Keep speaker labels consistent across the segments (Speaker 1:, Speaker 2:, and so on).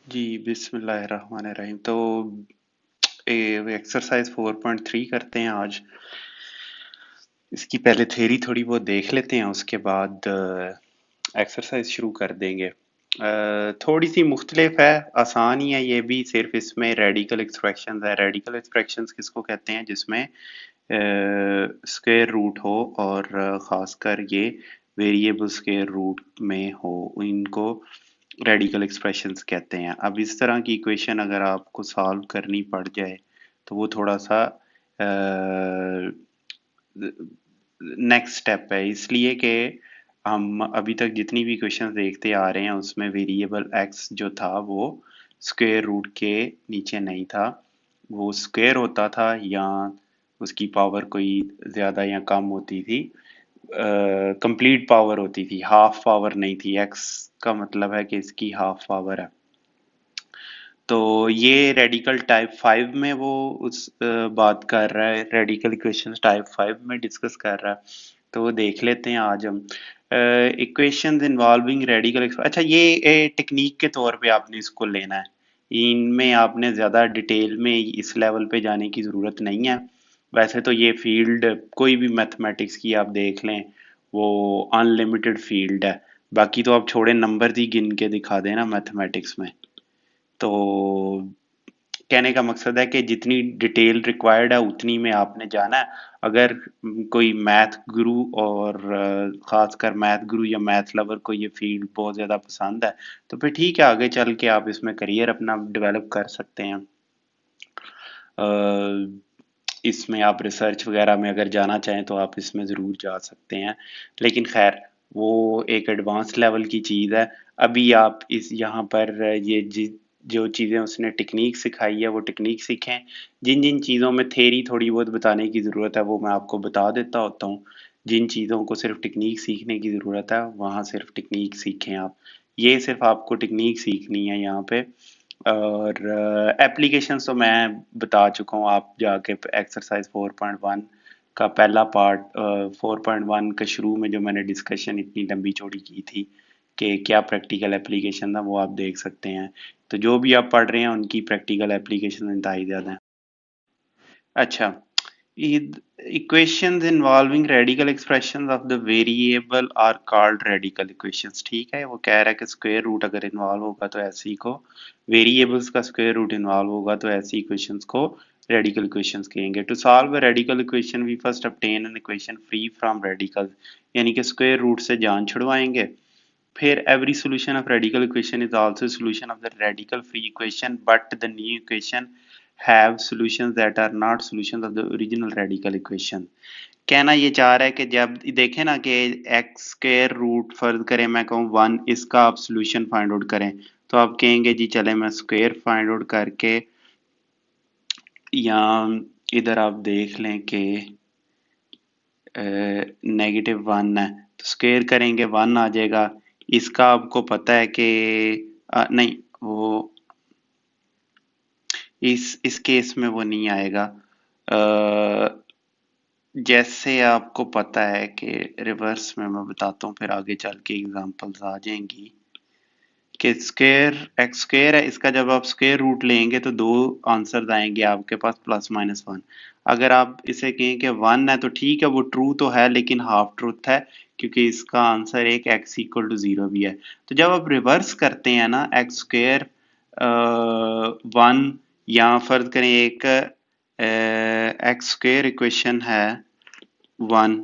Speaker 1: जी, बिस्मिल्लाहिर्रहमानिर्रहीम। तो एक्सरसाइज 4.3 करते हैं आज। इसकी पहले थ्योरी थोड़ी बहुत देख लेते हैं, उसके बाद एक्सरसाइज शुरू कर देंगे। थोड़ी सी मुख्तलिफ है, आसान ही है ये भी। सिर्फ इसमें रेडिकल एक्सप्रेशंस है। रेडिकल एक्सप्रेशंस किसको कहते हैं? जिसमें स्क्वायर रूट हो और ख़ासकर ये वेरिएबल स्क्वायर रूट में हो, इनको रेडिकल एक्सप्रेशंस कहते हैं। अब इस तरह की इक्वेशन अगर आपको सॉल्व करनी पड़ जाए तो वो थोड़ा सा नेक्स्ट स्टेप है, इसलिए कि हम अभी तक जितनी भी क्वेश्चन देखते आ रहे हैं उसमें वेरिएबल एक्स जो था वो स्क्वायर रूट के नीचे नहीं था। वो स्क्वायर होता था या उसकी पावर कोई ज़्यादा या कम होती थी, कंप्लीट पावर होती थी, हाफ पावर नहीं थी। एक्स का मतलब है कि इसकी हाफ पावर है। तो ये रेडिकल टाइप 5 में वो उस बात कर रहा है, रेडिकल इक्वेशंस टाइप 5 में डिस्कस कर रहा है। तो वो देख लेते हैं आज हम। इक्वेशंस इन्वॉल्विंग रेडिकल, अच्छा ये टेक्निक के तौर पे आपने इसको लेना है। इनमें आपने ज़्यादा डिटेल में इस लेवल पे जाने की ज़रूरत नहीं है। वैसे तो ये फील्ड कोई भी मैथमेटिक्स की आप देख लें, वो अनलिमिटेड फील्ड है। बाकी तो आप छोड़े नंबर ही गिन के दिखा देना मैथमेटिक्स में। तो कहने का मकसद है कि जितनी डिटेल रिक्वायर्ड है उतनी में आपने जाना है। अगर कोई मैथ गुरु और खासकर मैथ गुरु या मैथ लवर को ये फील्ड बहुत ज़्यादा पसंद है तो फिर ठीक है, आगे चल के आप इसमें करियर अपना डेवलप कर सकते हैं। इसमें आप रिसर्च वगैरह में अगर जाना चाहें तो आप इसमें ज़रूर जा सकते हैं। लेकिन खैर वो एक एडवांस लेवल की चीज़ है। अभी आप इस यहाँ पर ये जो चीज़ें उसने टेक्निक सिखाई है वो टेक्निक सीखें। जिन जिन चीज़ों में थेरी थोड़ी बहुत बताने की ज़रूरत है वो मैं आपको बता देता होता हूँ। जिन चीज़ों को सिर्फ टेक्निक सीखने की ज़रूरत है वहाँ सिर्फ टेक्निक सीखें आप। ये सिर्फ आपको टेक्निक सीखनी है यहाँ पे। और एप्लीकेशंस तो मैं बता चुका हूँ, आप जाके एक्सरसाइज 4.1 का पहला पार्ट, 4.1 के शुरू में जो मैंने डिस्कशन इतनी लंबी चौड़ी की थी कि क्या प्रैक्टिकल एप्लीकेशन था, वो आप देख सकते हैं। तो जो भी आप पढ़ रहे हैं उनकी प्रैक्टिकल एप्लीकेशन इंतहाई ज़्यादा है। अच्छा, equations involving radical expressions of the variable are called radical equations। ठीक है, वो कह रहा है कि स्क्वायर रूट अगर इन्वॉल्व होगा तो ऐसी को, वेरिएबल्स का स्क्वायर रूट इन्वॉल्व होगा तो ऐसी इक्वेशंस को रेडिकल इक्वेशंस कहेंगे। To solve a radical equation we first obtain an equation free from radicals, यानी कि स्क्वायर रूट से जान छुड़वाएंगे। फिर every solution of radical equation is also a solution of the radical free equation, but the new equation have solutions that are not solutions of the original radical equation। कहना ये चाह रहा है कि जब देखें ना कि एक्स स्क्वायर रूट फर्ज करें, मैं कहूँ 1, इसका आप सोल्यूशन फाइंड आउट करें, तो आप कहेंगे जी चले मैं स्क्वायर फाइंड आउट करके, या इधर आप देख लें कि -1 है तो स्क्वायर करेंगे 1 आ जाएगा। इसका आपको पता है कि नहीं, वो इस केस में वो नहीं आएगा। जैसे आपको पता है कि रिवर्स में मैं बताता हूँ, फिर आगे चल के एग्जांपल्स आ जाएंगी कि स्क्वायर एक्स स्क्वायर है, इसका जब आप स्क्वायर रूट लेंगे तो दो आंसर आएंगे आपके पास, +-1। अगर आप इसे कहें कि 1 है तो ठीक है, वो ट्रू तो है लेकिन हाफ ट्रूथ है, क्योंकि इसका आंसर एक x इक्वल टू 0 भी है। तो जब आप रिवर्स करते हैं ना, एक्स स्क्वायर 1, या फर्ज करें एक एक्स स्क्वायर इक्वेशन है 1,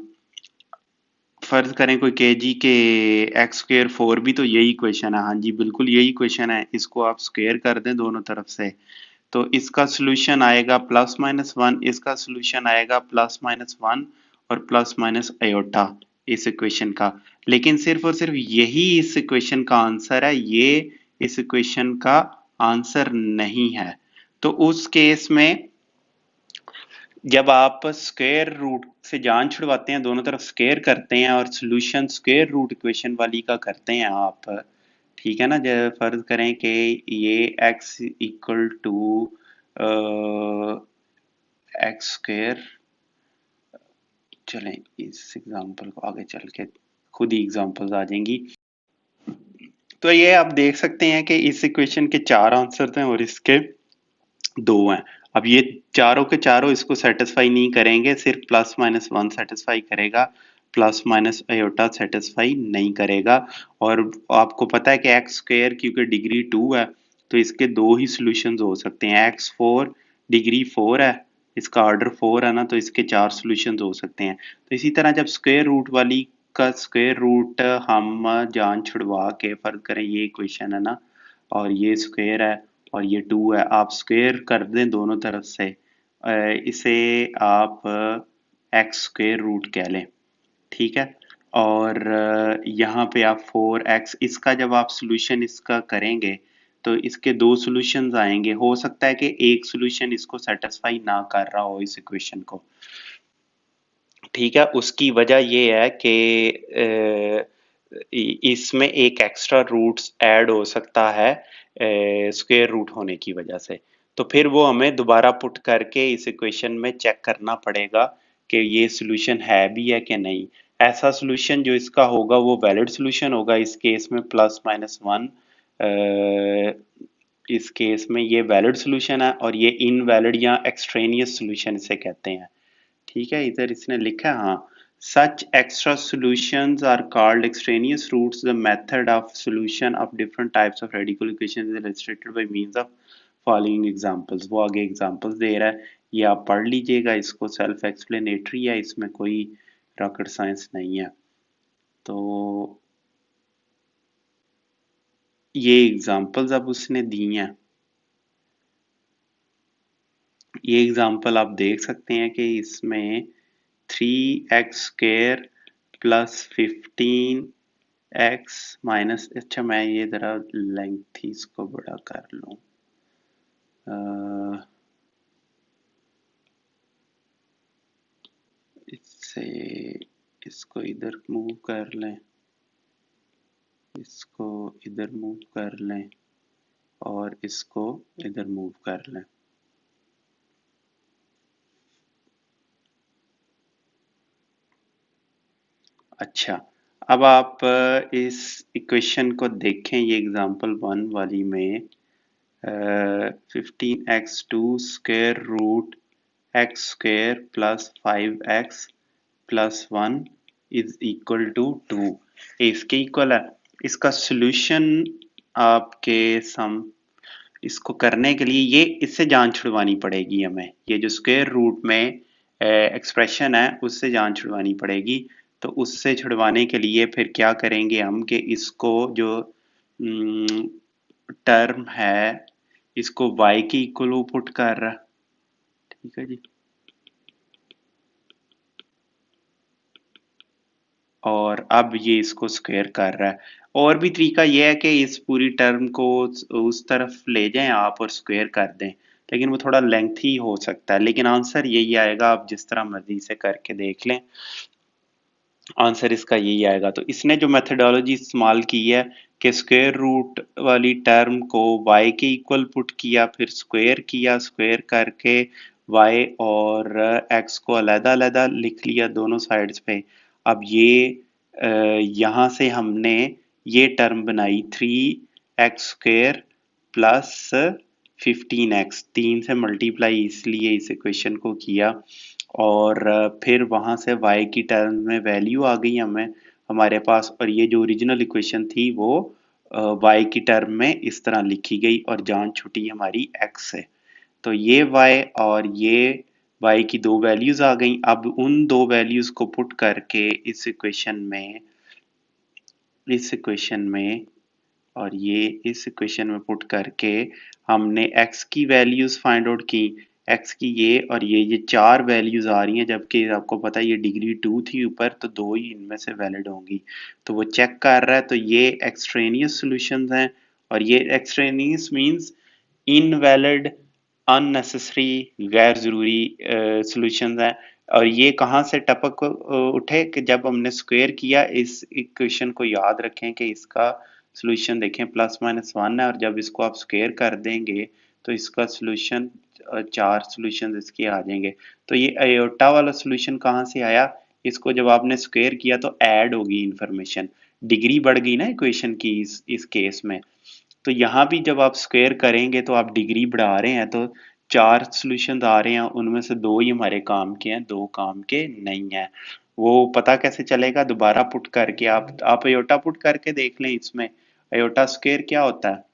Speaker 1: फर्ज करें कोई के जी के एक्स स्क्वायर 4 भी तो यही इक्वेशन है। हाँ जी, बिल्कुल यही इक्वेशन है। इसको आप स्क्वायर कर दें दोनों तरफ से तो इसका सॉल्यूशन आएगा +-1, इसका सॉल्यूशन आएगा +-1 और प्लस आयोटा इस इक्वेशन का। लेकिन सिर्फ और सिर्फ यही इस इक्वेशन का आंसर है, ये इस इक्वेशन का आंसर नहीं है। तो उस केस में जब आप स्क्वायर रूट से जान छुड़वाते हैं, दोनों तरफ स्क्वायर करते हैं और सॉल्यूशन स्क्वायर रूट इक्वेशन वाली का करते हैं आप, ठीक है ना। जब फर्ज करें कि ये x equal to x square, चलें इस एग्जांपल को आगे चल के खुद ही एग्जांपल्स आ जाएंगी। तो ये आप देख सकते हैं कि इस इक्वेशन के 4 आंसर हैं और इसके 2 हैं। अब ये चारों के चारों इसको सेटिस्फाई नहीं करेंगे, सिर्फ प्लस माइनस 1 सेटिस्फाई करेगा, प्लस माइनस आयोटा सेटिस्फाई नहीं करेगा। और आपको पता है कि एक्स स्क्वायर क्योंकि डिग्री 2 है तो इसके दो ही सॉल्यूशंस हो सकते हैं। एक्स 4 डिग्री 4 है, इसका ऑर्डर 4 है ना, तो इसके 4 सॉल्यूशंस हो सकते हैं। तो इसी तरह जब स्क्वायर रूट वाली का स्क्वायर रूट हम जान छुड़वा के फर्ज करें, ये इक्वेशन है ना और ये स्क्वायर है और ये 2 है, आप स्क्वायर कर दें दोनों तरफ से, इसे आप एक्स स्क्वायर रूट कह लें, ठीक है। और यहाँ पे आप 4x, इसका जब आप सॉल्यूशन इसका करेंगे तो इसके दो सॉल्यूशंस आएंगे। हो सकता है कि एक सॉल्यूशन इसको सेटिस्फाई ना कर रहा हो इस इक्वेशन को, ठीक है। उसकी वजह ये है कि इसमें एक एक्स्ट्रा रूट्स ऐड हो सकता है स्क्वायर रूट होने की वजह से। तो फिर वो हमें दोबारा पुट करके इस इक्वेशन में चेक करना पड़ेगा कि ये सॉल्यूशन है भी है कि नहीं। ऐसा सॉल्यूशन जो इसका होगा वो वैलिड सॉल्यूशन होगा। इस केस में प्लस माइनस 1, इस केस में ये वैलिड सॉल्यूशन है और ये इनवैलिड या एक्सट्रेनियस सॉल्यूशन इसे कहते हैं, ठीक है। इधर इसने लिखा है, हाँ, such extra solutions are called extraneous roots. The method of solution of different types of radical equations is illustrated by means of following examples. वो आगे examples दे रहा है, ये आप पढ़ लीजिएगा, इसको self explanatory है, इसमें कोई rocket science नहीं है। तो ये examples अब उसने दी हैं, ये एग्जाम्पल आप देख सकते हैं कि इसमें 3x² प्लस 15x माइनस, अच्छा मैं ये ज़रा लेंथ इसको बड़ा कर लूँ, इससे इसको इधर मूव कर लें, इसको इधर मूव कर लें और इसको इधर मूव कर लें। अच्छा, अब आप इस इक्वेशन को देखें, ये एग्जांपल 1 वाली में 15x2 square root x square plus 5x plus 1 is equal to 2, इसके इक्वल है। इसका सॉल्यूशन आपके सम, इसको करने के लिए ये इससे जान छुड़वानी पड़ेगी हमें, ये जो स्क्वायर रूट में एक्सप्रेशन है उससे जान छुड़वानी पड़ेगी। तो उससे छुड़वाने के लिए फिर क्या करेंगे हम कि इसको जो टर्म है इसको y के इक्वल वो पुट कर रहा, ठीक है जी। और अब ये इसको स्क्वायर कर रहा है। और भी तरीका ये है कि इस पूरी टर्म को उस तरफ ले जाएं आप और स्क्वायर कर दें, लेकिन वो थोड़ा लेंथी हो सकता है, लेकिन आंसर यही आएगा। आप जिस तरह मर्जी से करके देख लें, आंसर इसका यही आएगा। तो इसने जो मेथडोलॉजी इस्तेमाल की है कि स्क्वायर रूट वाली टर्म को y के इक्वल पुट किया, फिर स्क्वायर किया, स्क्वायर करके y और x को अलग-अलग लिख लिया दोनों साइड्स पे। अब ये यहाँ से हमने ये टर्म बनाई 3x स्क्वायर प्लस 15x, 3 से मल्टीप्लाई इसलिए इस इक्वेशन को किया और फिर वहां से y की टर्म में वैल्यू आ गई हमें हमारे पास, और ये जो ओरिजिनल इक्वेशन थी वो y की टर्म में इस तरह लिखी गई और जान छुटी हमारी x से। तो ये y और ये y की दो वैल्यूज आ गई। अब उन दो वैल्यूज को पुट करके इस इक्वेशन में और ये इस इक्वेशन में पुट करके हमने x की वैल्यूज फाइंड आउट की, x की ये और ये चार वैल्यूज आ रही हैं, जबकि आपको पता है ये डिग्री 2 थी ऊपर, तो दो ही इनमें से वैलिड होंगी। तो वो चेक कर रहा है, तो ये एक्सट्रेनियस सॉल्यूशंस हैं और ये एक्सट्रेनियस मींस इनवैलिड, अननेसेसरी, गैर जरूरी सॉल्यूशंस हैं। और ये कहाँ से टपक उठे कि जब हमने स्क्वायर किया, इस इक्वेशन को याद रखें कि इसका सॉल्यूशन देखें प्लस माइनस 1 है और जब इसको आप स्क्वायर कर देंगे तो इसका सॉल्यूशन चार सॉल्यूशन इसके आ जाएंगे। तो ये आयोटा वाला सॉल्यूशन कहाँ से आया, इसको जब आपने स्क्वायर किया तो ऐड होगी इंफॉर्मेशन, डिग्री बढ़ गई ना इक्वेशन की इस केस में। तो यहाँ भी जब आप स्क्वायर करेंगे तो आप डिग्री बढ़ा रहे हैं, तो 4 सॉल्यूशंस आ रहे हैं, उनमें से 2 ही हमारे काम के हैं, 2 काम के नहीं है। वो पता कैसे चलेगा? दोबारा पुट करके आप अयोटा पुट करके देख लें। इसमें अयोटा स्क्वायर क्या होता है?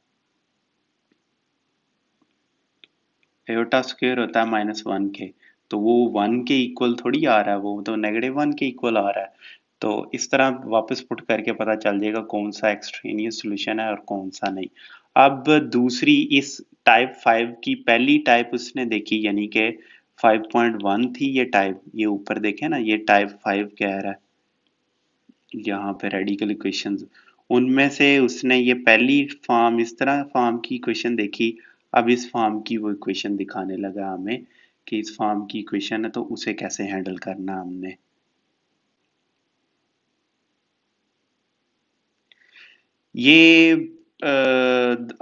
Speaker 1: अयोटा स्क्वायर होता है -1 के। तो वो 1 के इक्वल थोड़ी आ रहा है, वो तो -1 के इक्वल आ रहा है। तो इस तरह वापस पुट करके पता चल जाएगा कौन सा एक्सट्रेनियस सॉल्यूशन है और कौन सा नहीं। अब दूसरी इस टाइप 5 की पहली टाइप उसने देखी, यानी कि 5.1 थी ये टाइप, ये ऊपर देखे ना, ये टाइप 5 कह रहा है यहाँ पे रेडिकल इक्वेशंस। उनमें से उसने ये पहली फॉर्म, इस तरह फॉर्म की इक्वेशन देखी। अब इस फॉर्म की वो इक्वेशन दिखाने लगा हमें कि इस फॉर्म की इक्वेशन है तो उसे कैसे हैंडल करना हमने। ये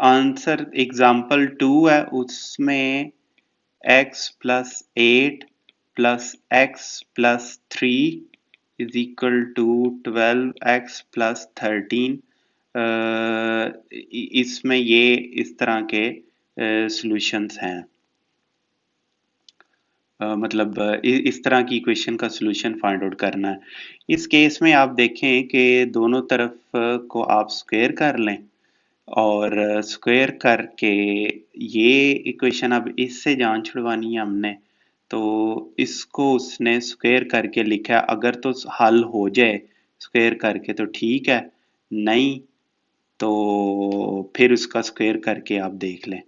Speaker 1: आंसर एग्जाम्पल 2 है, उसमें x plus 8 plus x plus 3 is equal to 12x plus 13। इसमें ये इस तरह के सॉल्यूशंस हैं। मतलब इस तरह की इक्वेशन का सॉल्यूशन फाइंड आउट करना है। इस केस में आप देखें कि दोनों तरफ को आप स्क्वायर कर लें, और स्क्वायर करके ये इक्वेशन अब इससे जान छुड़वानी है हमने, तो इसको उसने स्क्वायर करके लिखा है। अगर तो हल हो जाए स्क्वायर करके तो ठीक है, नहीं तो फिर उसका स्क्वायर करके आप देख लें।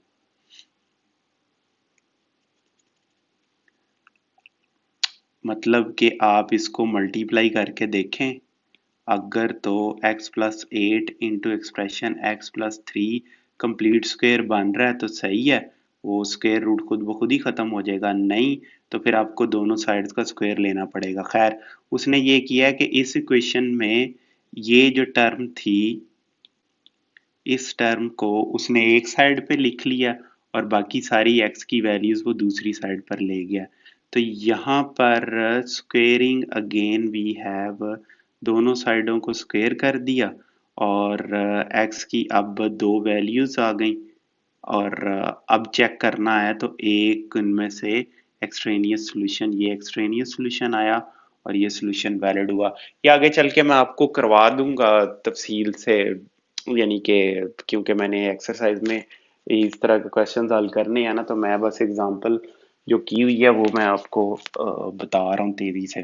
Speaker 1: मतलब कि आप इसको मल्टीप्लाई करके देखें, अगर तो x plus 8 into expression x plus 3 complete square बन रहा है तो सही है, वो स्क्वायर रूट खुद ब खुद ही खत्म हो जाएगा। नहीं तो फिर आपको दोनों साइड्स का स्क्वायर लेना पड़ेगा। खैर, उसने ये किया है कि इस इक्वेशन में ये जो टर्म थी, इस टर्म को उसने एक साइड पे लिख लिया और बाकी सारी x की वैल्यूज वो दूसरी साइड पर ले गया। तो यहाँ पर स्क्वेयरिंग अगेन वी हैव, दोनों साइडों को स्क्वेयर कर दिया और x की अब दो वैल्यूज आ गई, और अब चेक करना है तो एक इनमें से एक्सट्रेनियस सॉल्यूशन, ये एक्सट्रेनियस सॉल्यूशन आया और ये सॉल्यूशन वैलिड हुआ। ये आगे चल के मैं आपको करवा दूंगा तफसील से, यानी कि क्योंकि मैंने एक्सरसाइज में इस तरह के क्वेश्चन हल करने हैं ना, तो मैं बस एग्जांपल जो की हुई है वो मैं आपको बता रहा हूँ तेजी से।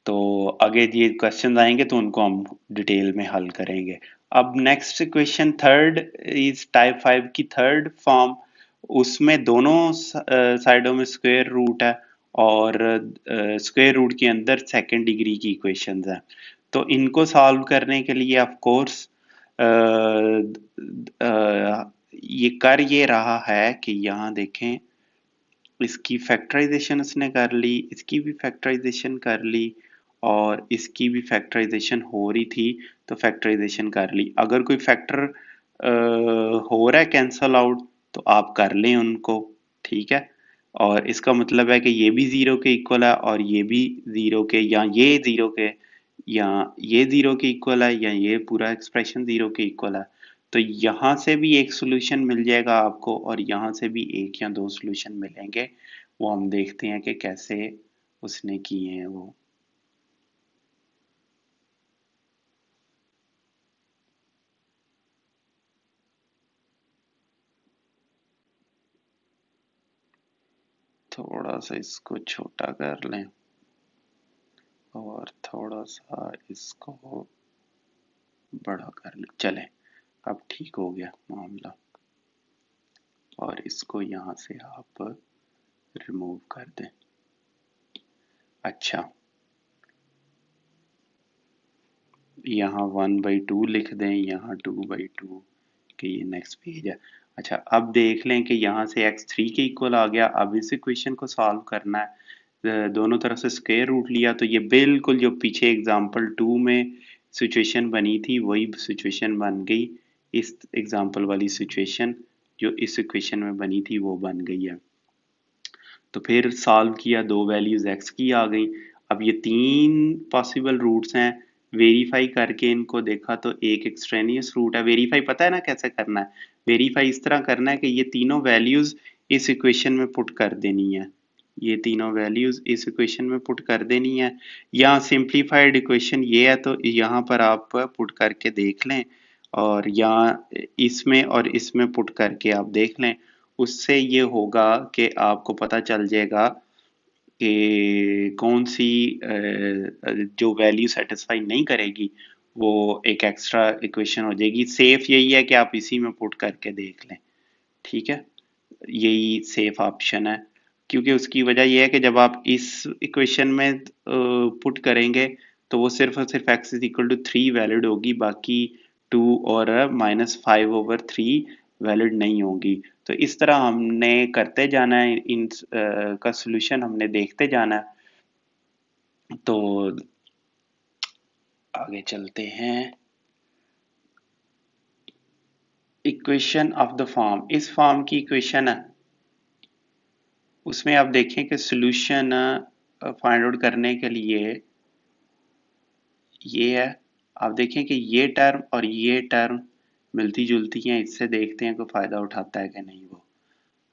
Speaker 1: तो आगे ये क्वेश्चन आएंगे तो उनको हम डिटेल में हल करेंगे। अब next question third is type 5 की थर्ड फॉर्म। उसमें दोनों साइडों में स्क्वायर रूट है और स्क्वायर रूट के अंदर सेकंड डिग्री की इक्वेशंस हैं। तो इनको सॉल्व करने के लिए ऑफ कोर्स ये कर ये रहा है कि यहाँ देखें, इसकी फैक्टराइजेशन उसने कर ली, इसकी भी फैक्टराइजेशन कर ली और इसकी भी फैक्टराइजेशन हो रही थी तो फैक्टराइजेशन कर ली। अगर कोई फैक्टर हो रहा है कैंसल आउट तो आप कर लें उनको, ठीक है। और इसका मतलब है कि ये भी जीरो के इक्वल है और ये भी जीरो के, या ये जीरो के, या ये जीरो के इक्वल है, या ये पूरा एक्सप्रेशन जीरो के इक्वल है। तो यहाँ से भी एक सॉल्यूशन मिल जाएगा आपको और यहाँ से भी एक या दो सॉल्यूशन मिलेंगे। वो हम देखते हैं कि कैसे उसने किए हैं वो। थोड़ा सा इसको छोटा कर लें और थोड़ा सा इसको बड़ा कर लें, चलें। अब ठीक हो गया मामला, और इसको यहाँ से आप रिमूव कर दें। अच्छा, यहाँ 1/2 लिख दें, यहाँ 2/2 कि ये नेक्स्ट पेज है। अच्छा, अब देख लें कि यहाँ से x3 के इक्वल आ गया। अब इस इक्वेशन को सॉल्व करना है, दोनों तरफ से स्क्वायर रूट लिया तो ये बिल्कुल जो पीछे एग्जाम्पल 2 में सिचुएशन बनी थी वही सिचुएशन बन गई। इस एग्जाम्पल वाली सिचुएशन जो इस इक्वेशन में बनी थी वो बन गई है। तो फिर सॉल्व किया, दो वैल्यूज x की आ गई। अब ये तीन पॉसिबल रूट्स हैं, वेरीफाई करके इनको देखा तो एक एक्सट्रेनियस रूट है। वेरीफाई पता है ना कैसे करना है? वेरीफाई इस तरह करना है कि ये तीनों वैल्यूज इस इक्वेशन में पुट कर देनी है, ये तीनों वैल्यूज इस इक्वेशन में पुट कर देनी है। या सिंप्लीफाइड इक्वेशन ये है तो यहाँ पर आप पुट करके देख लें, और या इसमें और इसमें पुट करके आप देख लें। उससे ये होगा कि आपको पता चल जाएगा कि कौन सी जो वैल्यू सेटिस्फाई नहीं करेगी वो एक एक्स्ट्रा इक्वेशन हो जाएगी। सेफ यही है कि आप इसी में पुट करके देख लें, ठीक है, यही सेफ ऑप्शन है। क्योंकि उसकी वजह यह है कि जब आप इस इक्वेशन में पुट करेंगे तो वो सिर्फ और सिर्फ x is equal to 3 valid होगी, बाकी 2 और -5/3 वैलिड नहीं होगी। तो इस तरह हमने करते जाना है, इन का सोल्यूशन हमने देखते जाना है। तो आगे चलते हैं। इक्वेशन ऑफ द फॉर्म, इस फॉर्म की इक्वेशन है, उसमें आप देखें कि सोल्यूशन फाइंड आउट करने के लिए ये है। आप देखें कि ये टर्म और ये टर्म मिलती जुलती हैं, इससे देखते हैं कोई फायदा उठाता है कि नहीं वो।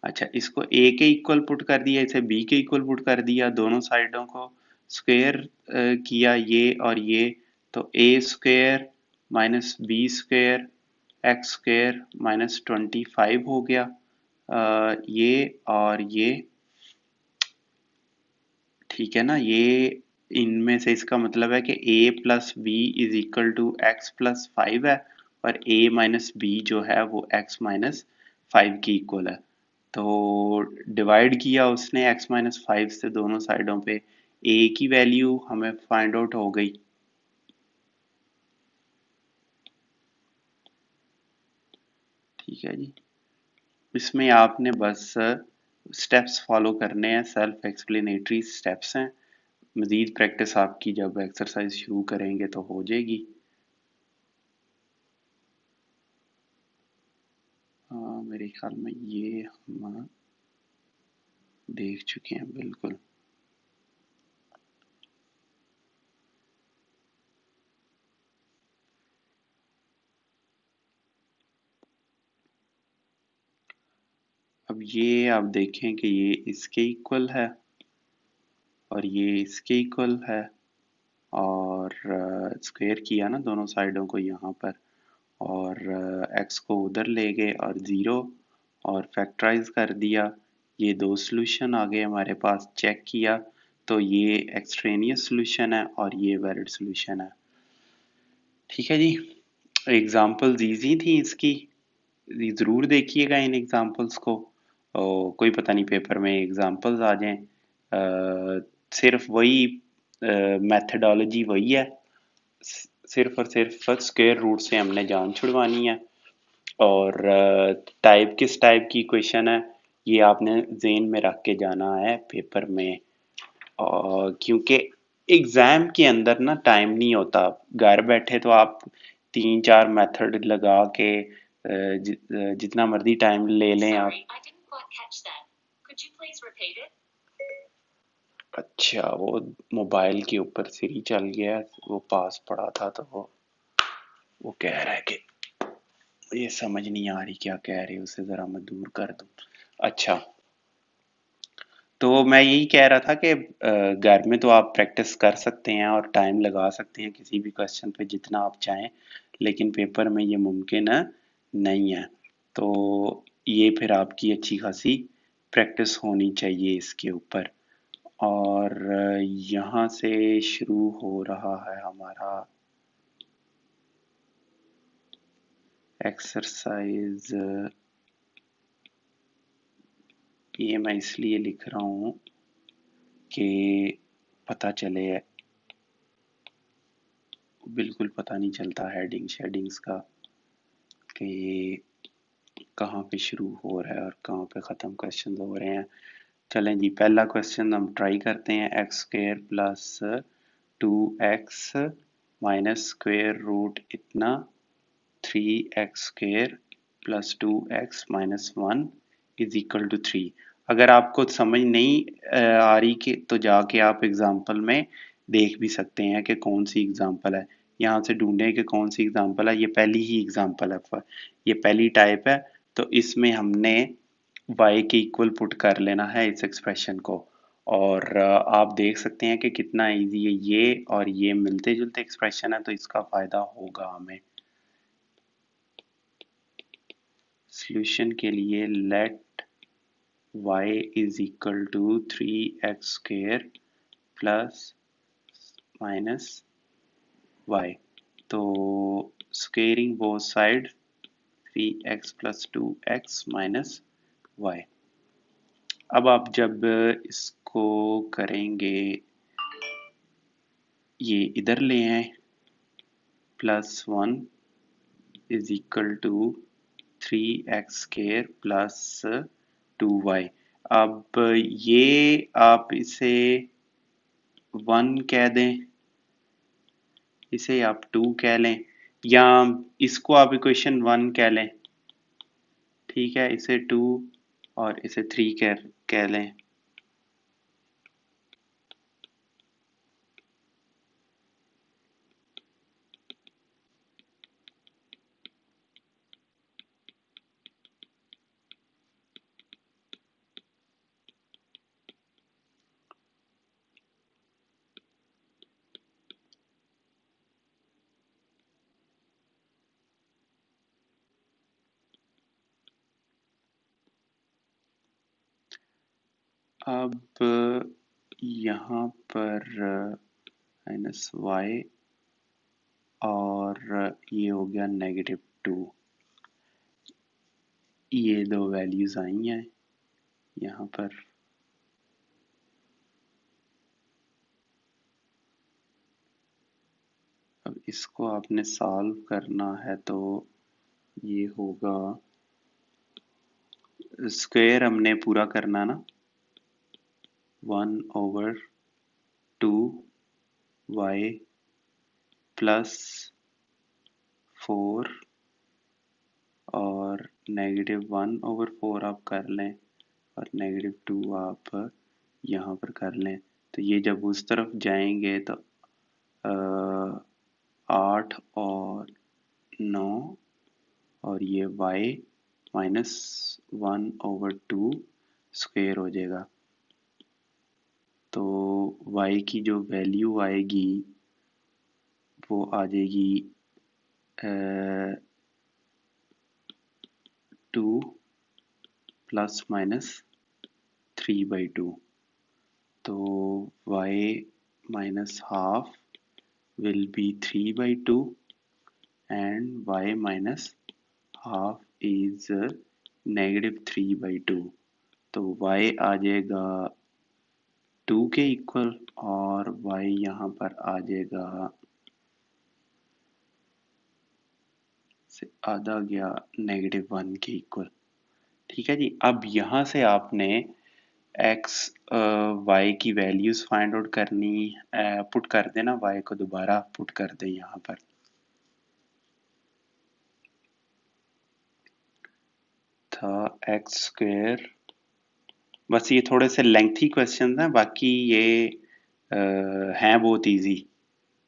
Speaker 1: अच्छा, इसको a के इक्वल पुट कर दिया, इसे b के इक्वल पुट कर दिया, दोनों साइडों को स्क्वायर किया ये और ये, तो a square minus b square x square minus 25 हो गया। ये और ये, ठीक है ना, ये इनमें से इसका मतलब है कि a plus b is equal to x plus 5 है, और a माइनस बी जो है वो x माइनस 5 की इक्वल है। तो डिवाइड किया उसने x माइनस 5 से दोनों साइडों पे, a की वैल्यू हमें फाइंड आउट हो गई। ठीक है जी, इसमें आपने बस स्टेप्स फॉलो करने हैं, सेल्फ एक्सप्लेनेटरी स्टेप्स हैं। मजीद प्रैक्टिस आपकी जब एक्सरसाइज शुरू करेंगे तो हो जाएगी। मेरे ख्याल में ये हम देख चुके हैं बिल्कुल। अब ये आप देखें कि ये इसके इक्वल है और ये इसके इक्वल है, और स्क्वायर किया ना दोनों साइडों को यहाँ पर, और x को उधर ले गए और ज़ीरो, और फैक्टराइज कर दिया। ये दो सॉल्यूशन आ गए हमारे पास, चेक किया तो ये एक्सट्रेनियस सॉल्यूशन है और ये वैलिड सॉल्यूशन है। ठीक है जी, एग्जांपल्स इजी थी इसकी, ज़रूर देखिएगा इन एग्जांपल्स को। कोई पता नहीं पेपर में एग्जांपल्स आ जाएं। सिर्फ वही मेथडोलॉजी वही है, सिर्फ और सिर्फ स्क्वायर रूट से हमने जान छुड़वानी है। और टाइप किस टाइप की क्वेश्चन है ये आपने जेन में रख के जाना है पेपर में। और क्योंकि एग्जाम के अंदर ना टाइम नहीं होता, घर बैठे तो आप 3-4 मेथड लगा के जितना मर्जी टाइम ले लें आप। अच्छा, वो मोबाइल के ऊपर सिरी चल गया, वो पास पड़ा था तो वो कह रहा है कि ये समझ नहीं आ रही क्या कह रहे, उसे जरा मैं दूर कर दूं। अच्छा, तो मैं यही कह रहा था कि घर में तो आप प्रैक्टिस कर सकते हैं और टाइम लगा सकते हैं किसी भी क्वेश्चन पे जितना आप चाहें, लेकिन पेपर में ये मुमकिन नहीं है। तो ये फिर आपकी अच्छी खासी प्रैक्टिस होनी चाहिए इसके ऊपर। और यहाँ से शुरू हो रहा है हमारा एक्सरसाइज। ये मैं इसलिए लिख रहा हूँ कि पता चले, बिल्कुल पता नहीं चलता हेडिंग शेडिंग्स का कि कहाँ पे शुरू हो रहा है और कहाँ पे ख़त्म क्वेश्चन हो रहे हैं। चलें जी, पहला क्वेश्चन हम ट्राई करते हैं। X square plus 2x minus square root इतना 3x square plus 2x minus 1 is equal to 3। अगर आपको समझ नहीं आ रही कि तो जाके आप एग्जाम्पल में देख भी सकते हैं कि कौन सी एग्जाम्पल है। यहाँ से ढूंढें कि कौन सी एग्जांपल है। ये पहली ही एग्जांपल है, ये पहली टाइप है, तो इसमें हमने y के इक्वल पुट कर लेना है इस एक्सप्रेशन को। और आप देख सकते हैं कि कितना इजी है, ये और ये मिलते जुलते एक्सप्रेशन है, तो इसका फायदा होगा हमें। सॉल्यूशन के लिए let y is equal to 3x square plus minus y। तो squaring both side 3x plus 2x minus y। अब आप जब इसको करेंगे, ये इधर ले आए, plus 1 is equal to 3x square plus 2y। अब ये आप इसे 1 कह दें, इसे आप 2 कह लें, या इसको आप इक्वेशन 1 कह लें, ठीक है, इसे 2 और इसे 3 कह लें। अब यहाँ पर माइनस y और ये हो गया -2। ये दो वैल्यूज आई हैं यहाँ पर। अब इसको आपने सॉल्व करना है, तो ये होगा, स्क्वायर हमने पूरा करना ना, 1/2y प्लस 4 और -1/4 आप कर लें, और -2 आप यहाँ पर कर लें। तो ये जब उस तरफ जाएंगे तो 8 और 9, और ये y -1/2 स्क्वेयर हो जाएगा। तो y की जो वैल्यू आएगी वो आ जाएगी 2 प्लस माइनस 3/2। तो y minus half will be 3/2 and y minus half is -3/2। तो y आ जाएगा 2 के इक्वल, और y यहाँ पर आ जाएगा, से आधा गया, -1 के इक्वल। ठीक है जी। अब यहाँ से आपने x y की वैल्यूज फाइंड आउट करनी, पुट कर देना, y को दोबारा पुट कर दें यहाँ पर। था एक्स स्क्वेयर, बस ये थोड़े से लेंथी क्वेश्चन हैं, बाकी ये हैं बहुत इजी,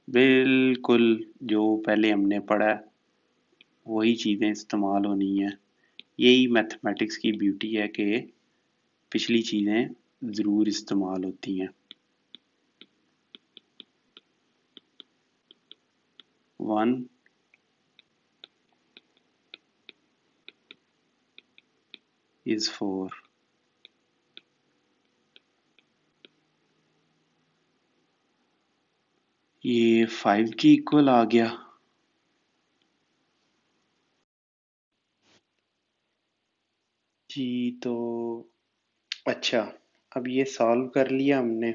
Speaker 1: बिल्कुल जो पहले हमने पढ़ा है वही चीज़ें इस्तेमाल होनी है। यही मैथमेटिक्स की ब्यूटी है कि पिछली चीज़ें ज़रूर इस्तेमाल होती हैं। 1 is 4। ये 5 की इक्वल आ गया। जी, तो अच्छा, अब ये सॉल्व कर लिया हमने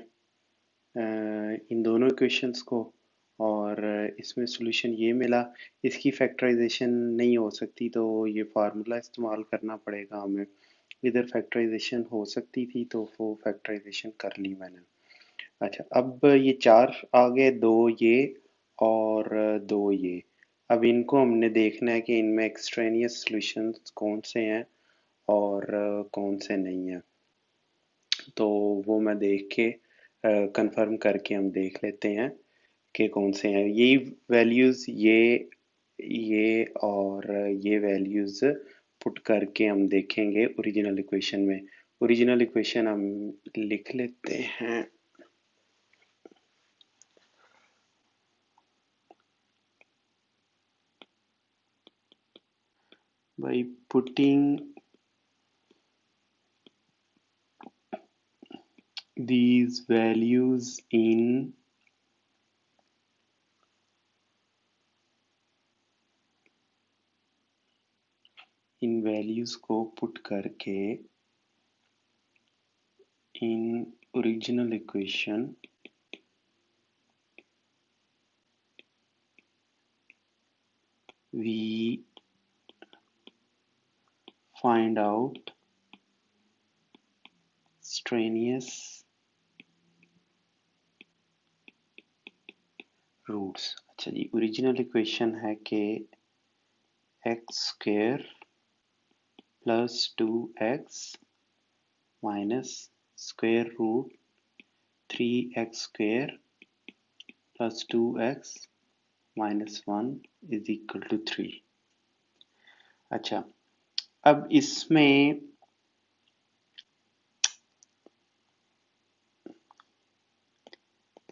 Speaker 1: इन दोनों इक्वेशंस को, और इसमें सॉल्यूशन ये मिला। इसकी फैक्टराइजेशन नहीं हो सकती, तो ये फार्मूला इस्तेमाल करना पड़ेगा हमें। इधर फैक्टराइजेशन हो सकती थी तो वो फैक्टराइजेशन कर ली मैंने। अच्छा, अब ये 4 आ गए, 2 ये और 2 ये। अब इनको हमने देखना है कि इनमें एक्सट्रेनियस सॉल्यूशंस कौन से हैं और कौन से नहीं हैं। तो वो मैं देख के कंफर्म करके हम देख लेते हैं के कौन से हैं। यही वैल्यूज ये और ये वैल्यूज पुट करके हम देखेंगे ओरिजिनल इक्वेशन में। ओरिजिनल इक्वेशन हम लिख लेते हैं। by putting these values in values को पुट करके in original equation we find out strenuous roots. अच्छा जी, ओरिजिनल इक्वेशन है कि x square plus 2x minus square root 3x square plus 2x minus 1 is equal to 3। अच्छा, अब इसमें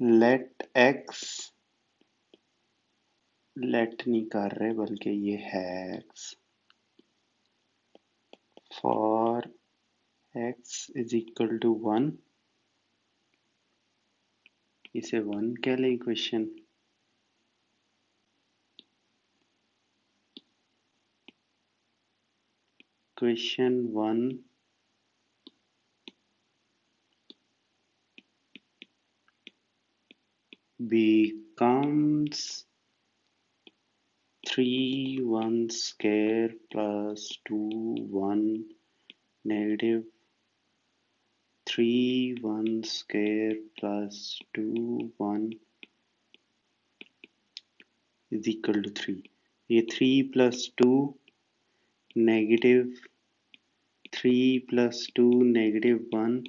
Speaker 1: late x, late नहीं कर रहे बल्कि ये है x, for x is equal to 1, इसे 1 कह लें equation. Equation 1 becomes 3 1 square plus 2 1 negative 3 1 square plus 2 1 is equal to 3। ये 3 plus 2 negative 3 plus 2 negative 1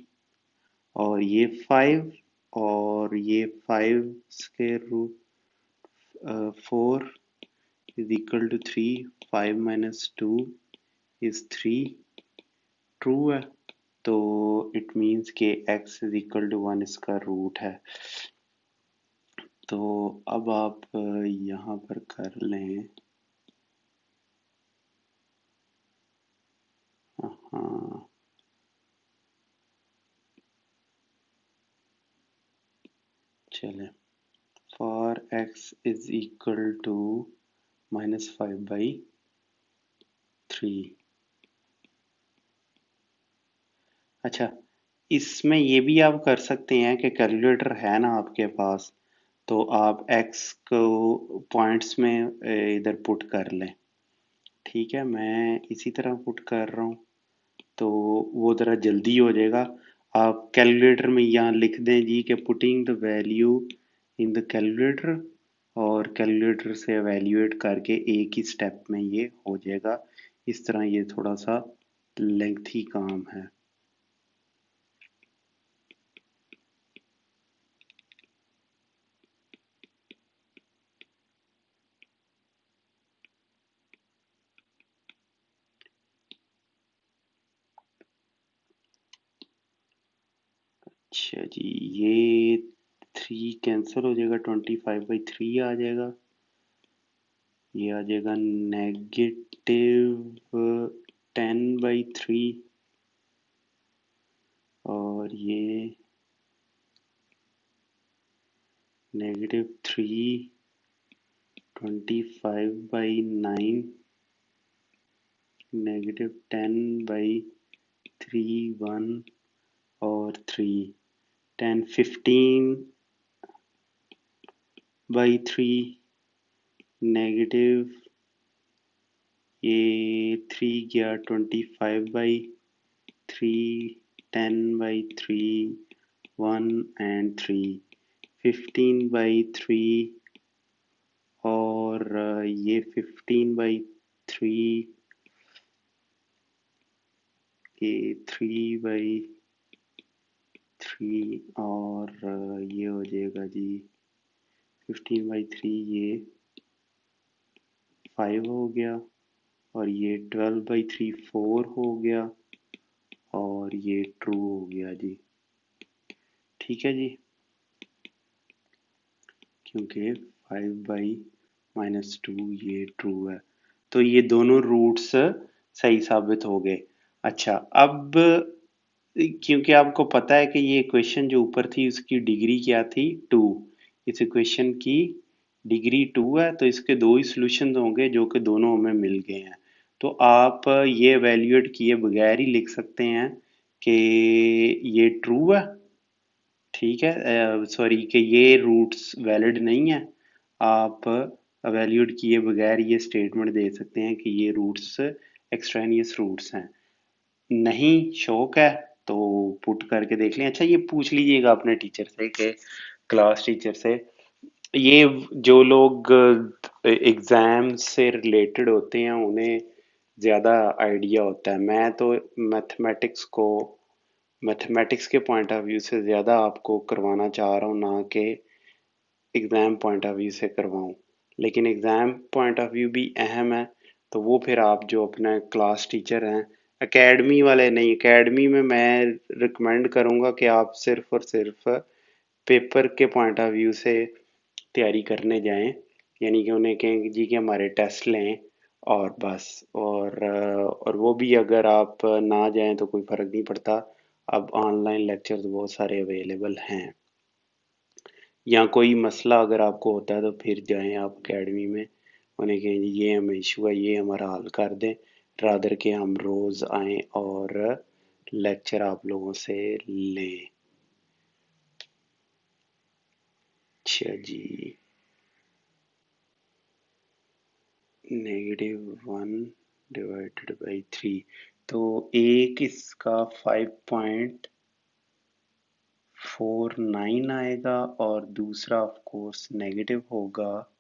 Speaker 1: और ये 5 और ये 5 square root 4 is equal to 3। 5 minus 2 is 3। True है, तो इट मीन्स कि x इज इक्वल टू 1 इसका रूट है। तो अब आप यहाँ पर कर लें, हाँ चलें, for x is equal to -5/3। अच्छा, इसमें ये भी आप कर सकते हैं कि कैलकुलेटर है ना आपके पास, तो आप x को पॉइंट्स में इधर पुट कर लें। ठीक है, मैं इसी तरह पुट कर रहा हूँ तो वो ज़रा जल्दी हो जाएगा। आप कैलकुलेटर में यहाँ लिख दें जी कि putting the value in the calculator, और कैलकुलेटर से एवेल्यूएट करके एक ही स्टेप में ये हो जाएगा। इस तरह ये थोड़ा सा लेंथी काम है। अच्छा जी, ये 3 कैंसिल हो जाएगा, 25/3 आ जाएगा। ये आ जाएगा -10/3 और ये -3 25/9 -10/3 1 और 3 10 15/3 नेगेटिव ये 3 गया 25/3 10/3 1 एंड 3 15/3 और ये 15/3 ये 3/3 और ये हो जाएगा जी 15/3 ये 5 हो गया, और ये 12/3 4 हो गया, और ये ट्रू हो गया जी। ठीक है जी, क्योंकि 5/-2 ये ट्रू है, तो ये दोनों रूट्स सही साबित हो गए। अच्छा, अब क्योंकि आपको पता है कि ये इक्वेशन जो ऊपर थी उसकी डिग्री क्या थी, 2। इस इक्वेशन की डिग्री 2 है, तो इसके दो ही सॉल्यूशन होंगे जो कि दोनों हमें मिल गए हैं। तो आप ये एवेल्यूएट किए बगैर ही लिख सकते हैं कि ये ट्रू है, ठीक है, सॉरी, कि ये रूट्स वैलिड नहीं है। आप एवेल्यूएट किए बगैर ये स्टेटमेंट दे सकते हैं कि ये रूट्स एक्सट्रेनियस रूट्स हैं। नहीं शौक है तो पुट करके देख लें। अच्छा, ये पूछ लीजिएगा अपने टीचर से, कि क्लास टीचर से, ये जो लोग एग्जाम से रिलेटेड होते हैं उन्हें ज़्यादा आइडिया होता है। मैं तो मैथमेटिक्स को मैथमेटिक्स के पॉइंट ऑफ व्यू से ज़्यादा आपको करवाना चाह रहा हूँ, ना कि एग्ज़ाम पॉइंट ऑफ व्यू से करवाऊँ। लेकिन एग्ज़ाम पॉइंट ऑफ व्यू भी अहम है, तो वो फिर आप जो अपने क्लास टीचर हैं, एकेडमी वाले नहीं, एकेडमी में मैं रिकमेंड करूँगा कि आप सिर्फ और सिर्फ पेपर के पॉइंट ऑफ व्यू से तैयारी करने जाएं, यानी कि उन्हें कहें कि जी कि हमारे टेस्ट लें और बस। और वो भी अगर आप ना जाएं तो कोई फ़र्क नहीं पड़ता, अब ऑनलाइन लेक्चर्स बहुत सारे अवेलेबल हैं। या कोई मसला अगर आपको होता है तो फिर जाएं आप एकेडमी में, उन्हें कहें जी ये हमें इशू है, ये हमारा हल कर दें, रादर के हम रोज़ आएं और लेक्चर आप लोगों से लें। अच्छा जी, -1/3, तो एक इसका 5.49 आएगा, और दूसरा ऑफ कोर्स नेगेटिव होगा।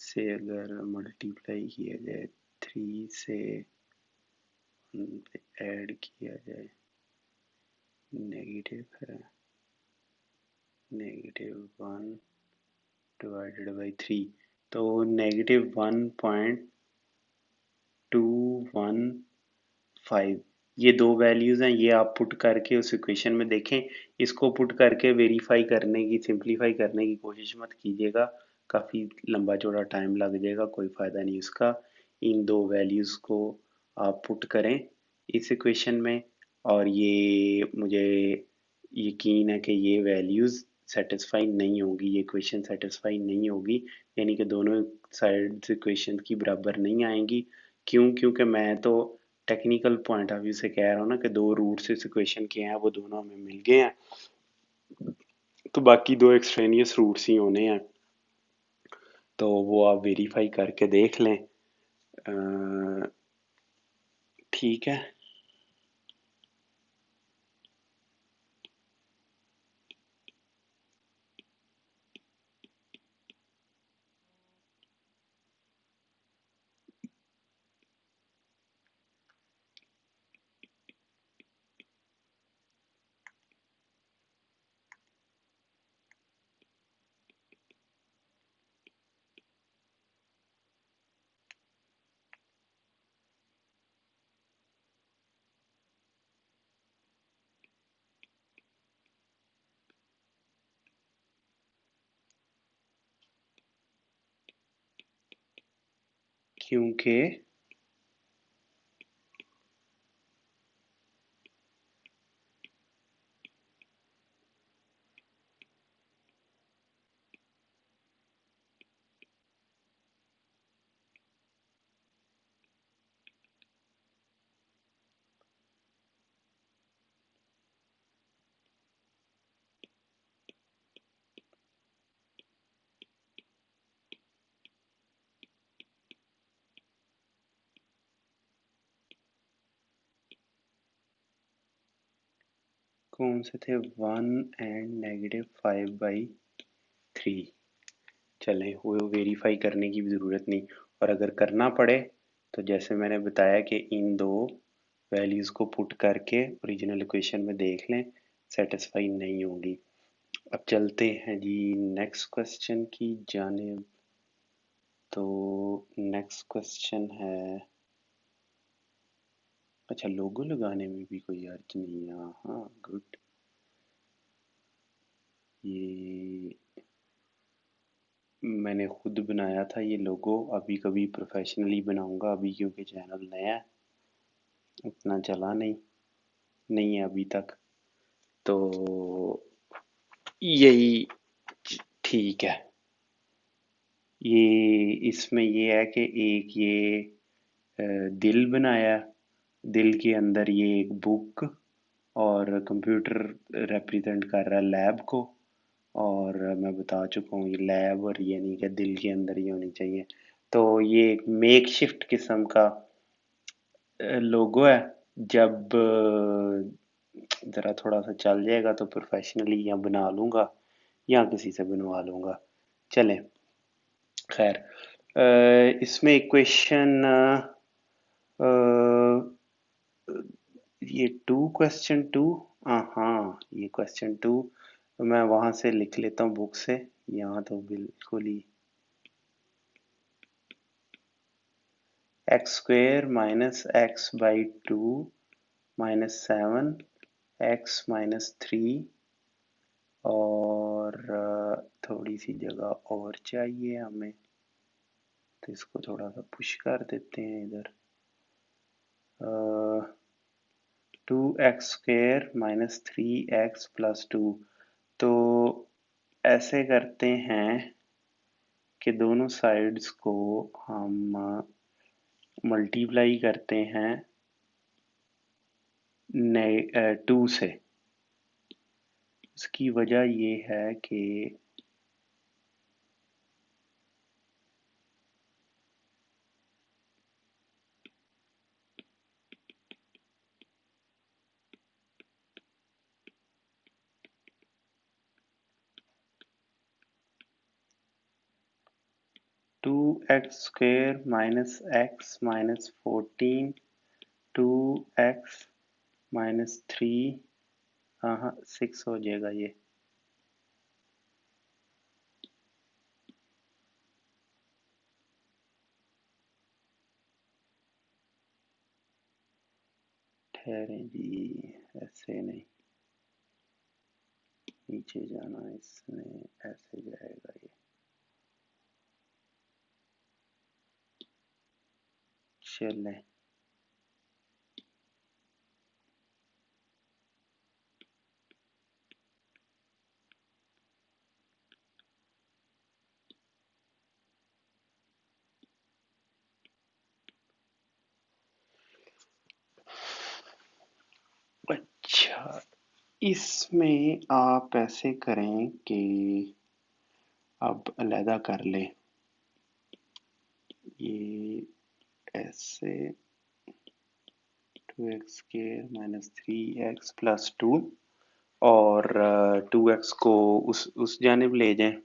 Speaker 1: से अगर मल्टीप्लाई किया जाए 3 से, ऐड किया जाए, नेगेटिव है, -1/3, तो -1.215, ये दो वैल्यूज हैं। ये आप पुट करके उस इक्वेशन में देखें। इसको पुट करके वेरीफाई करने की, सिंपलीफाई करने की कोशिश मत कीजिएगा, काफ़ी लंबा चौड़ा टाइम लग जाएगा, कोई फ़ायदा नहीं उसका। इन दो वैल्यूज़ को आप पुट करें इस इक्वेशन में, और ये मुझे यकीन है कि ये वैल्यूज़ सेटिस्फाई नहीं होगी, ये इक्वेशन सेटिस्फाई नहीं होगी, यानी कि दोनों साइड्स इक्वेशन की बराबर नहीं आएंगी। क्यों? क्योंकि मैं तो टेक्निकल पॉइंट ऑफ व्यू से कह रहा हूँ ना, कि दो रूट्स इस इक्वेशन के हैं, वो दोनों हमें मिल गए हैं, तो बाकी दो एक्सट्रेनियस रूट्स ही होने हैं। तो वो आप वेरीफाई करके देख लें। ठीक है। क्योंकि कौन से थे, 1 एंड -5/3। चलें, वो वेरीफाई करने की भी ज़रूरत नहीं, और अगर करना पड़े तो जैसे मैंने बताया कि इन दो वैल्यूज़ को पुट करके ओरिजिनल इक्वेशन में देख लें, सेटिस्फाई नहीं होगी। अब चलते हैं जी नेक्स्ट क्वेश्चन की जानिब। तो नेक्स्ट क्वेश्चन है, अच्छा लोगो लगाने में भी कोई अर्ज नहीं है, हाँ गुड। ये मैंने खुद बनाया था ये लोगो, अभी कभी प्रोफेशनली बनाऊंगा, अभी क्योंकि चैनल नया है, उतना चला नहीं है अभी तक, तो यही ठीक है। ये इसमें ये है कि एक ये दिल बनाया, दिल के अंदर ये एक बुक, और कंप्यूटर रिप्रेजेंट कर रहा है लैब को, और मैं बता चुका हूँ ये लैब और ये नहीं कि दिल के अंदर ही होनी चाहिए। तो ये एक मेक शिफ्ट किस्म का लोगो है। जब ज़रा थोड़ा सा चल जाएगा तो प्रोफेशनली या बना लूँगा या किसी से बनवा लूँगा। चलें, खैर इसमें इक्वेशन ये क्वेश्चन टू, हाँ ये क्वेश्चन टू मैं वहाँ से लिख लेता हूँ बुक से, यहाँ तो बिल्कुल ही X square minus X by two minus seven X minus three, और थोड़ी सी जगह और चाहिए हमें, तो इसको थोड़ा सा पुश कर देते हैं इधर। 2x² minus 3x plus 2। तो ऐसे करते हैं कि दोनों साइड्स को हम मल्टीप्लाई करते हैं 2 से। इसकी वजह ये है कि 2x² minus x minus 14, 2x minus 3, हाँ हाँ 6 हो जाएगा ये। ठहरें जी, ऐसे नहीं, नीचे जाना, इसमें ऐसे जाएगा ये। चलें, अच्छा इसमें आप ऐसे करें कि अब अलहदा कर लें, ये ऐसे 2x² माइनस 3x प्लस 2, और 2x को उस जानिब ले जाएं।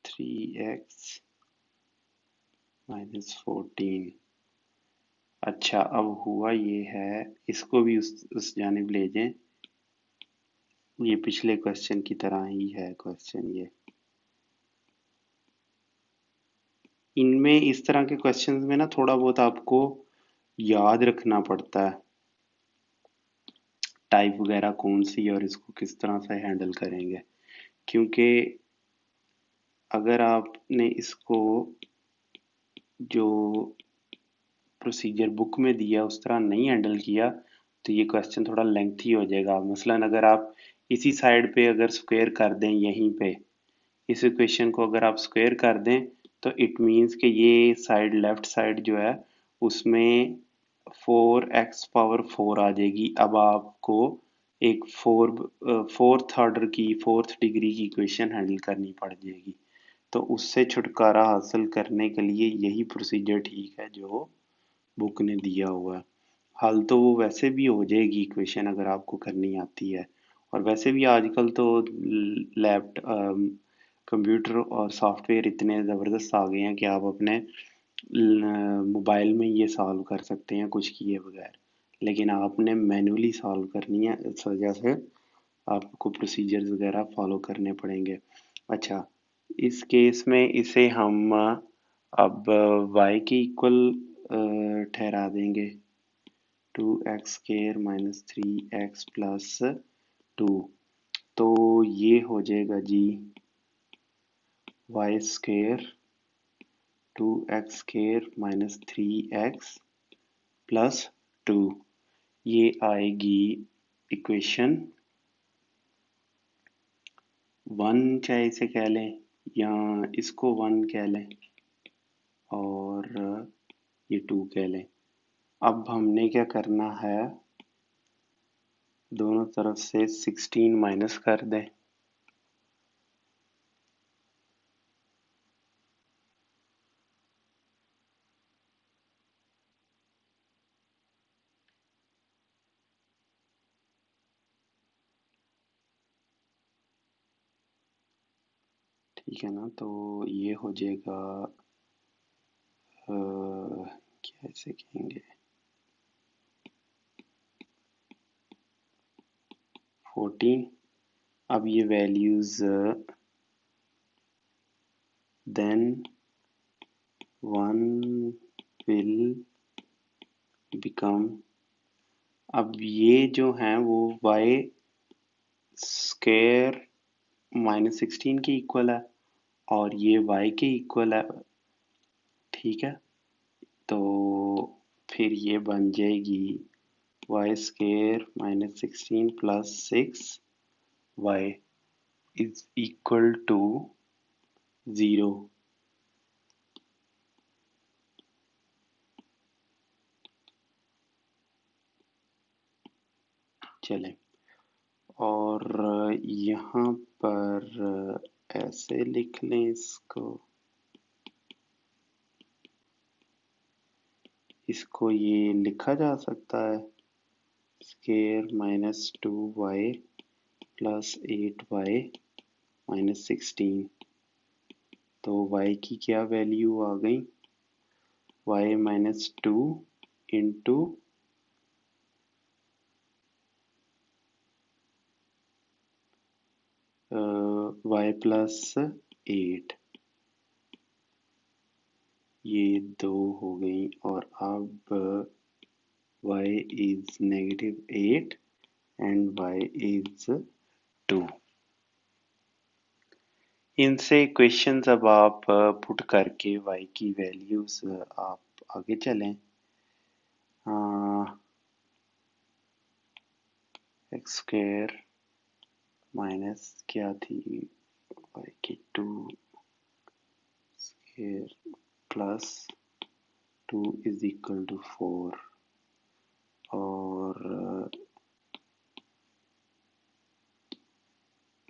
Speaker 1: Three x minus 14। अच्छा अब हुआ ये है, इसको भी उस जानिब ले जाएं, ये पिछले क्वेश्चन की तरह ही है क्वेश्चन ये। इनमें इस तरह के क्वेश्चंस में ना थोड़ा बहुत आपको याद रखना पड़ता है, टाइप वगैरह कौन सी और इसको किस तरह से हैंडल करेंगे, क्योंकि अगर आपने इसको जो प्रोसीजर बुक में दिया उस तरह नहीं हैंडल किया तो ये क्वेश्चन थोड़ा लेंथी हो जाएगा। मसलन अगर आप इसी साइड पे अगर स्क्वायर कर दें, यहीं पे इस इक्वेशन को अगर आप स्क्वायर कर दें तो इट मीन्स कि ये साइड लेफ्ट साइड जो है उसमें 4x⁴ आ जाएगी। अब आपको एक फोर्थ ऑर्डर की, फोर्थ डिग्री की इक्वेशन हैंडल करनी पड़ जाएगी। तो उससे छुटकारा हासिल करने के लिए यही प्रोसीजर ठीक है जो बुक ने दिया हुआ है। हल तो वो वैसे भी हो जाएगी इक्वेशन अगर आपको करनी आती है। और वैसे भी आजकल तो लैप कंप्यूटर और सॉफ्टवेयर इतने ज़बरदस्त आ गए हैं कि आप अपने मोबाइल में ये सॉल्व कर सकते हैं कुछ किए बगैर। लेकिन आपने मैन्युअली सॉल्व करनी है, इस वजह से आपको प्रोसीजर्स वगैरह फॉलो करने पड़ेंगे। अच्छा, इस केस में इसे हम अब y के इक्वल ठहरा देंगे। 2x square minus 3x plus 2। तो ये हो जाएगा जी y square 2x square minus 3x plus 2। ये आएगी इक्वेशन 1 चाहे इसे कह लें या इसको 1 कह लें और ये 2 कह लें। अब हमने क्या करना है, दोनों तरफ से 16 माइनस कर दें। ठीक है ना, तो ये हो जाएगा क्या इसे कहेंगे 14। अब ये वैल्यूज देन 1 विल बिकम, अब ये जो हैं वो y स्क्वायर माइनस 16 के इक्वल है और ये y के इक्वल है। ठीक है, तो फिर ये बन जाएगी y square minus 16 plus 6y is equal to 0। चलें, और यहाँ पर ऐसे लिख लें इसको ये लिखा जा सकता है square minus 2y plus 8y minus 16। तो y की क्या वैल्यू आ गई, y minus 2 into y plus 8, ये 2 हो गई। और अब y is -8 and y is 2। इनसे इक्वेशंस अब आप पुट करके y की वैल्यूज आप आगे चलें। एक्स स्क्वायर माइनस क्या थी y की 2 square plus 2 is equal to 4 और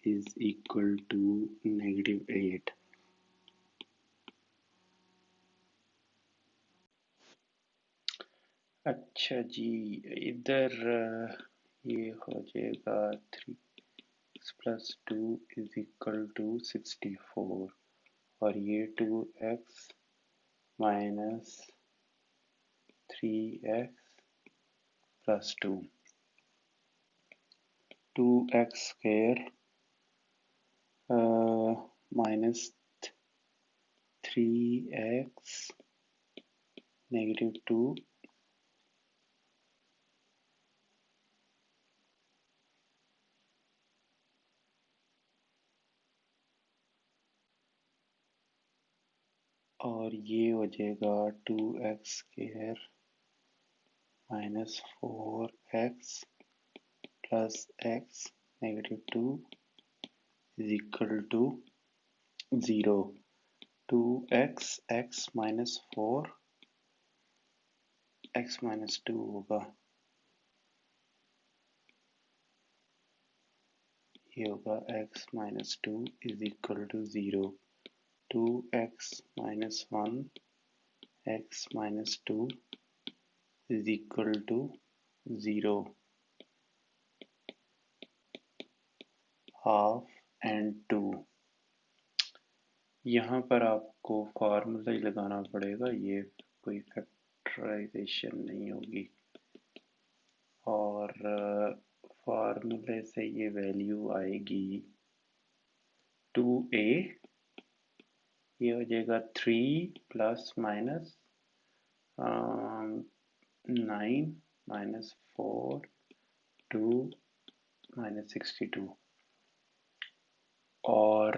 Speaker 1: इज इक्वल टू -8। अच्छा जी, इधर ये हो जाएगा 3x plus 2 is equal to 64 और ये 2x minus 3x plus 2, 2x square minus 3x -2 और ये हो जाएगा 2x square minus 4x plus x -2 is equal to 0। 2x x minus 4 x minus 2 होगा, ये होगा x minus 2 is equal to 0। 2x minus 1 x minus 2 is equal to 0 half and 2। यहाँ पर आपको फार्मूला ही लगाना पड़ेगा, ये कोई फैक्टराइजेशन नहीं होगी। और फार्मूले से ये वैल्यू आएगी 2a, ये हो जाएगा 3 प्लस माइनस 9 माइनस 4 2 माइनस 62। और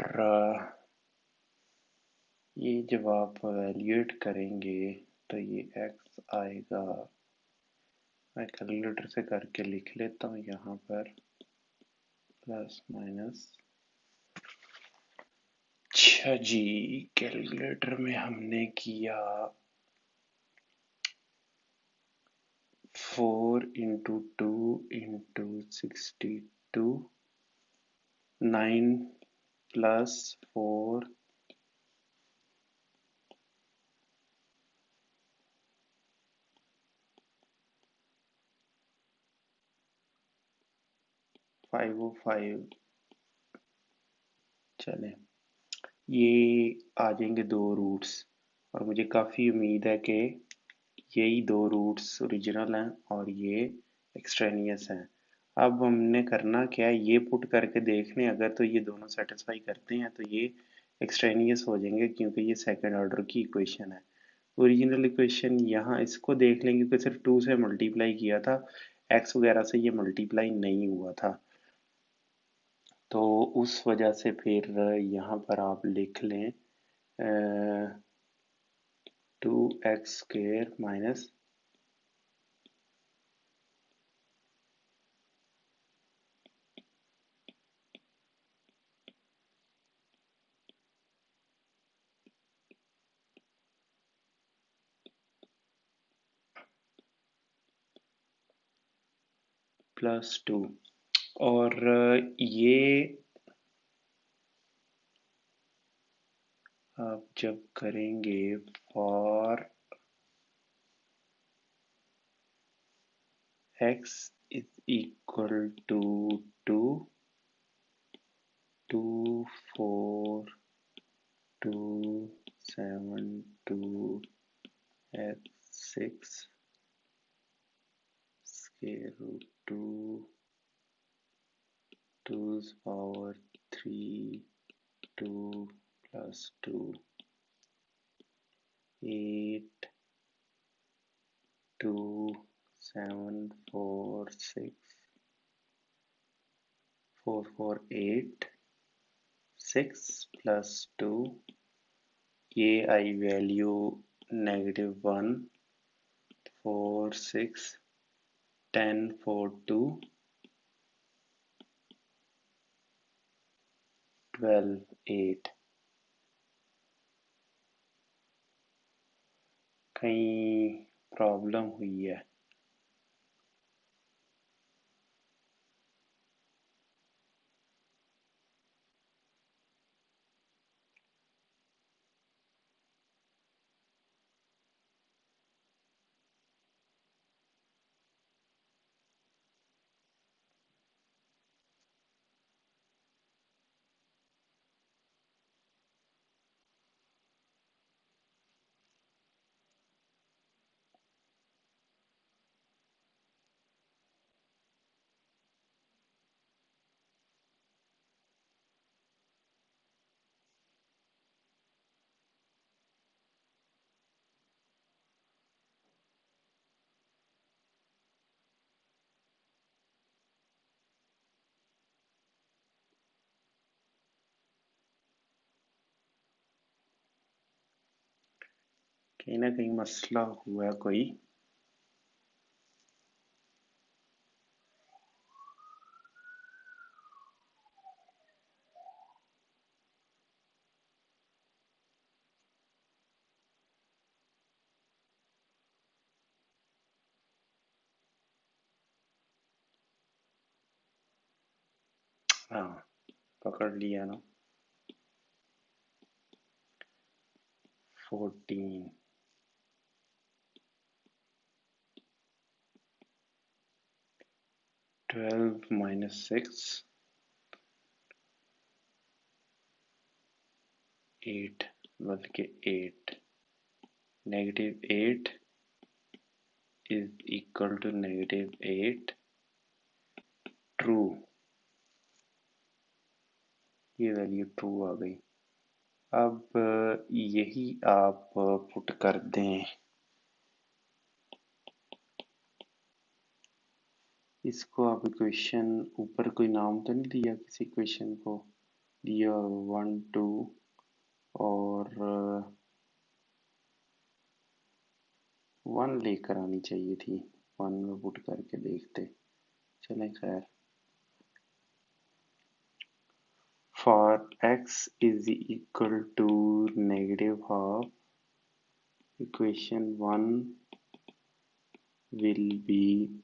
Speaker 1: ये जब आप वैल्यूएट करेंगे तो ये x आएगा, मैं कैलकुलेटर से करके लिख लेता हूँ यहाँ पर, प्लस माइनस, अच्छा जी, कैलकुलेटर में हमने किया 4 इंटू 2 इंटू 62, 9 प्लस 4 505। चलें, ये आ जाएंगे दो रूट्स, और मुझे काफ़ी उम्मीद है कि यही दो रूट्स ओरिजिनल हैं और ये एक्सट्रेनियस हैं। अब हमने करना क्या है, ये पुट करके देख लें, अगर तो ये दोनों सेटिस्फाई करते हैं तो ये एक्सट्रेनियस हो जाएंगे, क्योंकि ये सेकंड ऑर्डर की इक्वेशन है। ओरिजिनल इक्वेशन यहाँ इसको देख लेंगे कि सिर्फ 2 से मल्टीप्लाई किया था, x वगैरह से ये मल्टीप्लाई नहीं हुआ था, तो उस वजह से फिर यहाँ पर आप लिख लें 2x स्क्वायर माइनस +2। और ये आप जब करेंगे for x is equal to 2 2 4 2 7 2 x 6 square root 2 2's power 3 2 plus 2 8 2 7 4 6 4 4 8 6 plus 2, ये आई वैल्यू -1 4 6 10 4 2 12 8। कहीं प्रॉब्लम हुई है? कहीं ना कहीं मसला हुआ है कोई। हाँ, पकड़ लिया ना। 14 12 minus 6 8 बल्कि 8 -8 is equal to -8 ट्रू। ये वैल्यू ट्रू आ गई। अब यही आप पुट कर दें, इसको आप इक्वेशन, ऊपर कोई नाम तो नहीं दिया किसी इक्वेशन को, दिया 1 2 और 1 लेकर आनी चाहिए थी, 1 में पुट करके देखते। चलें खैर, for x is equal to -12 equation 1 will be,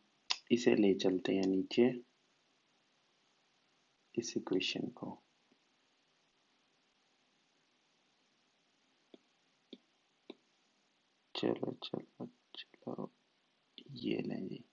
Speaker 1: इसे ले चलते हैं नीचे इस इक्वेशन को। चलो चलो चलो, ये लें जी।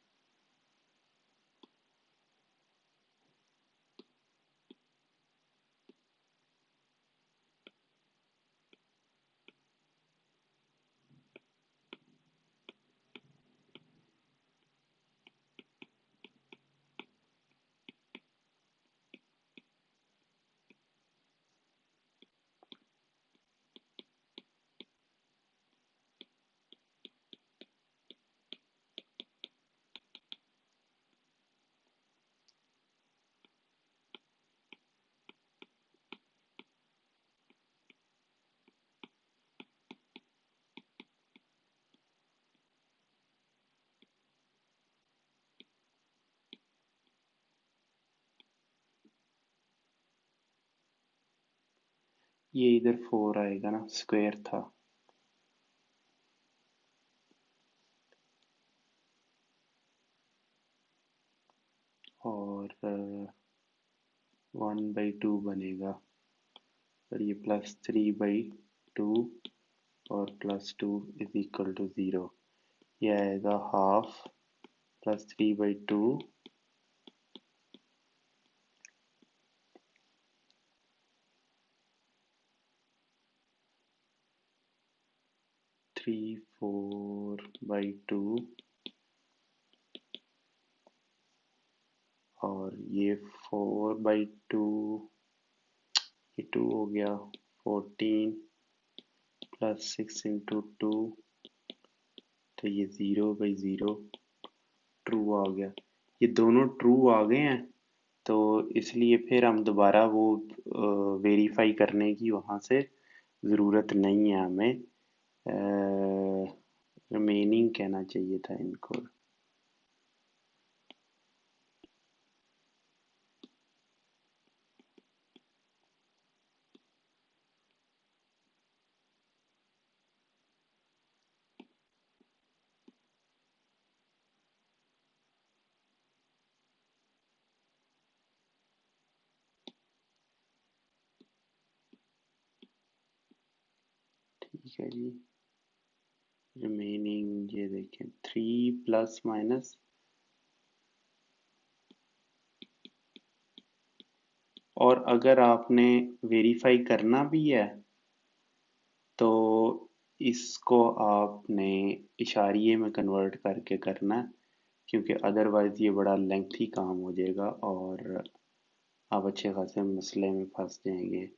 Speaker 1: ये इधर 4 आएगा ना, स्क्वायर था। और 1/2 बनेगा, और ये +3/2 और +2 इज इक्वल टू 0। ये आएगा हाफ +3/2 3/4/2 और ये 4/2, ये 2 हो गया, 14 + 6 × 2, तो ये 0/0 ट्रू आ गया। ये दोनों ट्रू आ गए हैं, तो इसलिए फिर हम दोबारा वो वेरीफाई करने की वहाँ से ज़रूरत नहीं है हमें। रिमेनिंग कहना चाहिए था इनको। ठीक है जी, रिमेनिंग ये देखें 3 प्लस माइनस, और अगर आपने वेरीफाई करना भी है तो इसको आपने इशारिये में कन्वर्ट करके करना है, क्योंकि अदरवाइज़ ये बड़ा लेंथी काम हो जाएगा और आप अच्छे खासे मसले में फंस जाएंगे।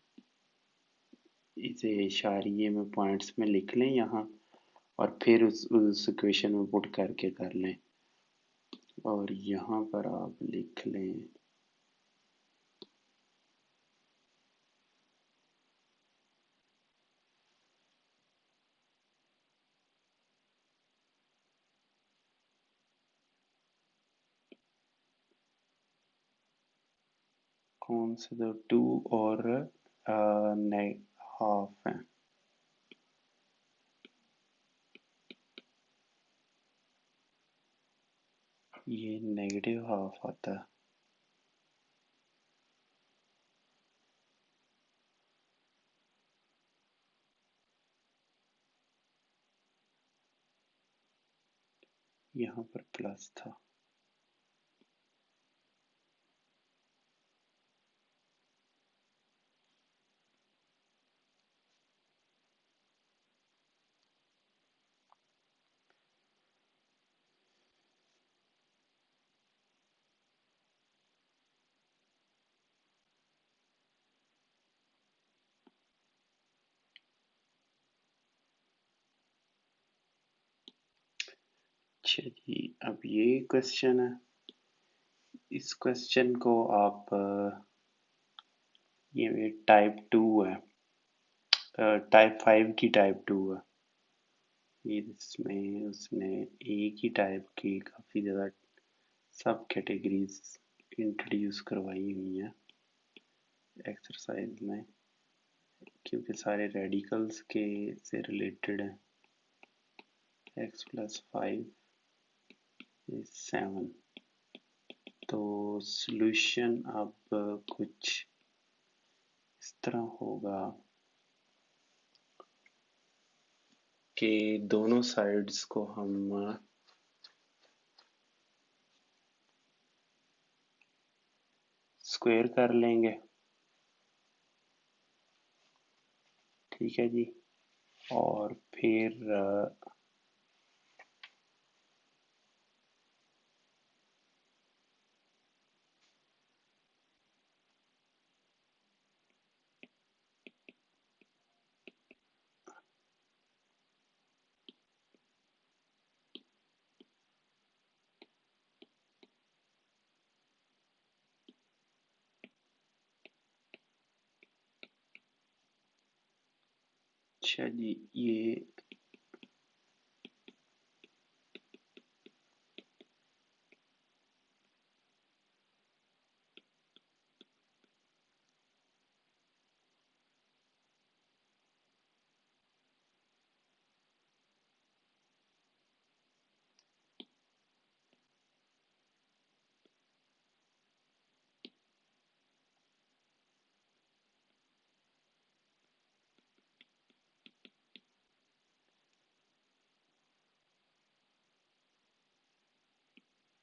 Speaker 1: इसे इशारिये में पॉइंट्स में लिख लें यहाँ, और फिर उस इक्वेशन में पुट करके कर लें, और यहाँ पर आप लिख लें कौन से दो, 2 और हाफ है। ये नेगेटिव हाफ आता है। यहाँ पर प्लस था। चलिए अब ये क्वेश्चन है। इस क्वेश्चन को आप ये टाइप 2 है, टाइप 5 की टाइप 2 है। इसमें उसने एक ही टाइप की काफ़ी ज़्यादा सब कैटेगरीज इंट्रोड्यूस करवाई हुई हैं एक्सरसाइज में, क्योंकि सारे रेडिकल्स के से रिलेटेड हैं। x plus 5 is 7। तो सॉल्यूशन अब कुछ इस तरह होगा कि दोनों साइड्स को हम स्क्वायर कर लेंगे। ठीक है जी। और फिर अच्छा जी, ये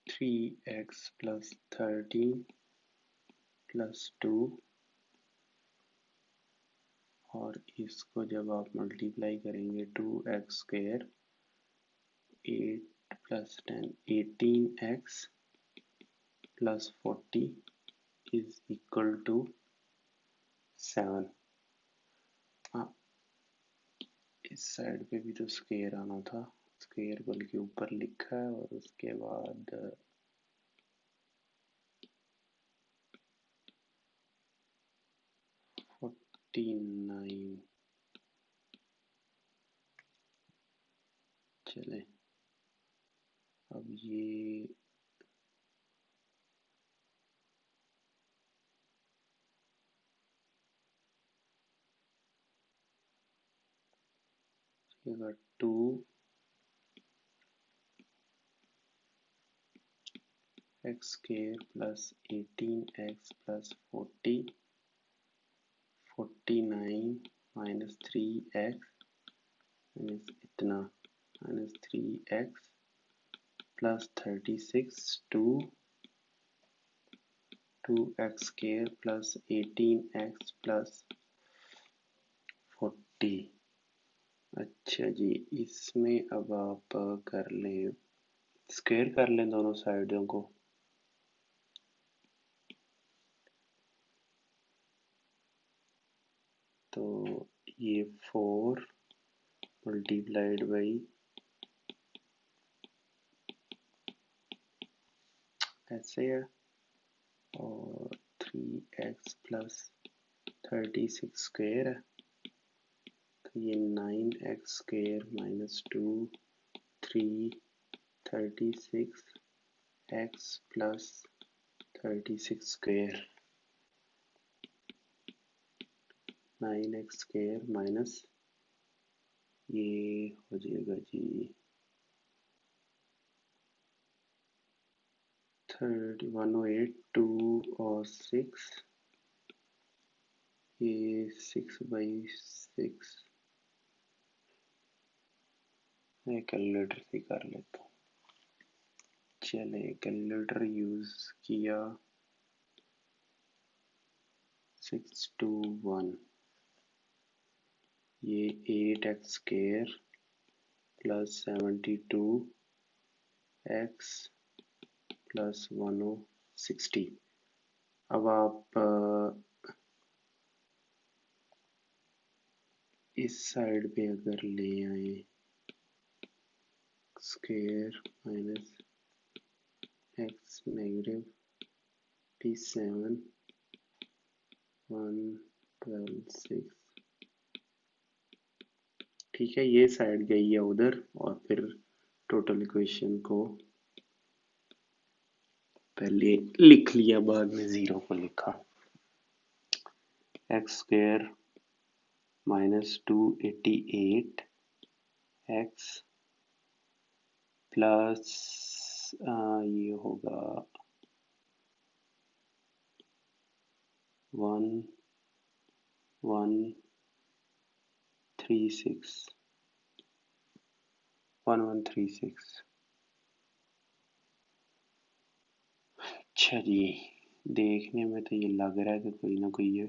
Speaker 1: थ्री एक्स प्लस 13 प्लस 2, और इसको जब आप मल्टीप्लाई करेंगे 2x² 8 plus 10 18x plus 40 is equal to 7। हाँ, इस साइड पे भी तो स्क्वायर आना था, स्क्वायर बल्कि ऊपर लिखा है और उसके बाद 49। चले अब ये अगर 2 x² plus 18x plus 40 49 minus 3x minus इतना minus 3x plus 36 2x² plus 18x plus 40। अच्छा जी, इसमें अब आप कर लें, स्क्वायर कर लें दोनों साइडों को। तो ये 4 मल्टीप्लाइड बाई ऐसे है, और 3x प्लस 36 स्क्वायर है, तो ये 9x² minus 2 3 36 x plus 36 square 9x² minus ये हो जाएगा जी 108 2 और 6, ये 6/6। मैं कैलकुलेटर से कर लेता हूँ। चले कैलकुलेटर यूज किया 621 ये 8x² प्लस 72x प्लस 1060। अब आप इस साइड पे अगर ले आए स्क्वायर माइनस x नेगेटिव 7 1 12 6, ठीक है, ये साइड गई है उधर और फिर टोटल इक्वेशन को पहले लिख लिया, बाद में 0 को लिखा। x² माइनस 288 x प्लस ये होगा 1136। अच्छा जी, देखने में तो ये लग रहा है कि कोई ना कोई ये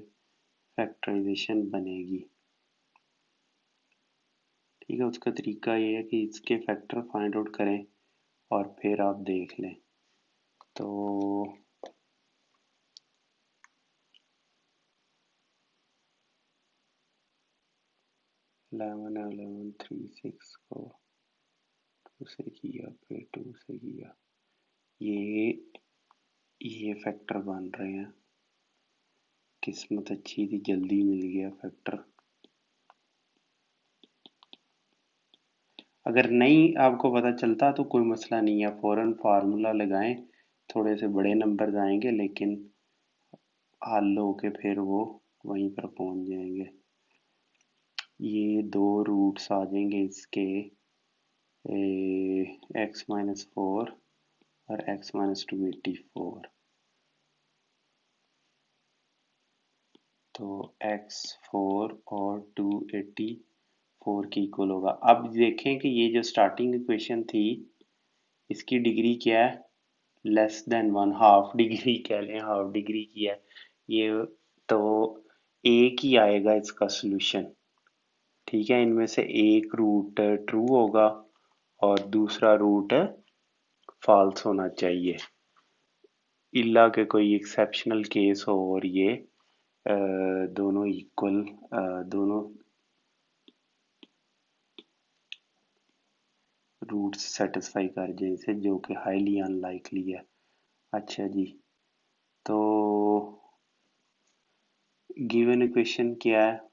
Speaker 1: फैक्टराइजेशन बनेगी। ठीक है, उसका तरीका ये है कि इसके फैक्टर फाइंड आउट करें और फिर आप देख लें। तो 1136 को 2 से किया, फिर 2 से किया, ये फैक्टर बन रहे हैं। किस्मत अच्छी थी, जल्दी मिल गया फैक्टर। अगर नहीं आपको पता चलता तो कोई मसला नहीं है, फौरन फार्मूला लगाएं, थोड़े से बड़े नंबर आएंगे लेकिन हल होके फिर वो वहीं पर पहुंच जाएंगे। ये 2 रूट्स आ जाएंगे इसके x-4 और x-284। तो x4 और 284 की इक्वल होगा। अब देखें कि ये जो स्टार्टिंग इक्वेशन थी इसकी डिग्री क्या है, लेस देन 1, हाफ डिग्री कह लें, हाफ डिग्री की है ये, तो एक ही आएगा इसका सॉल्यूशन। ठीक है, इनमें से एक रूट ट्रू होगा और दूसरा रूट फॉल्स होना चाहिए, इल्ला के कोई एक्सेप्शनल केस हो और ये दोनों इक्वल, दोनों रूट्स सेटिस्फाई कर जाए इसे, जो कि हाईली अनलाइकली है। अच्छा जी, तो गिवन इक्वेशन क्या है,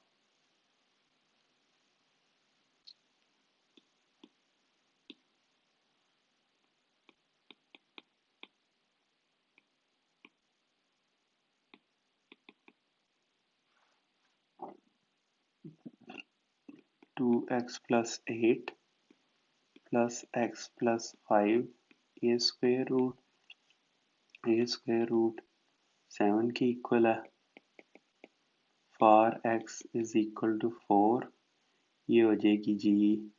Speaker 1: two x plus 8 plus x plus 5 a square root 7 की इक्वल है। For x is equal to 4, ये हो जाएगी जी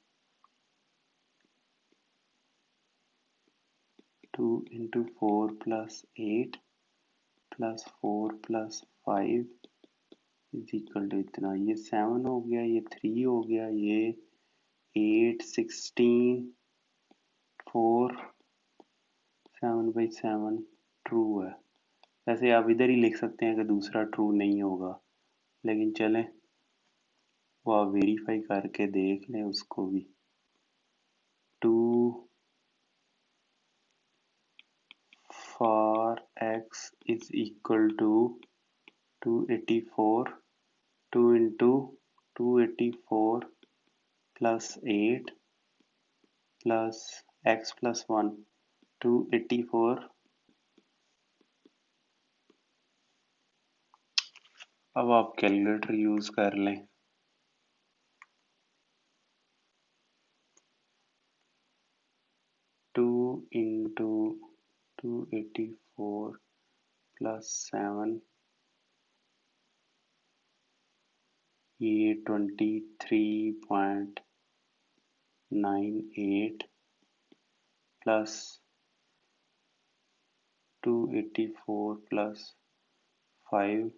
Speaker 1: 2 into 4 plus 8 plus 4 plus 5 is equal to इतना, ये 7 हो गया, ये 3 हो गया, ये 8 16 4 7/7 ट्रू है। वैसे आप इधर ही लिख सकते हैं कि दूसरा ट्रू नहीं होगा, लेकिन चलें वो आप वेरीफाई करके देख लें उसको भी। 2 for x is equal to 284, 2 into 284 plus 8 plus x plus 1, 284। अब आप कैलकुलेटर यूज कर लें। 2 इंटू 284 प्लस 7, ये 23.98 प्लस 284 प्लस 5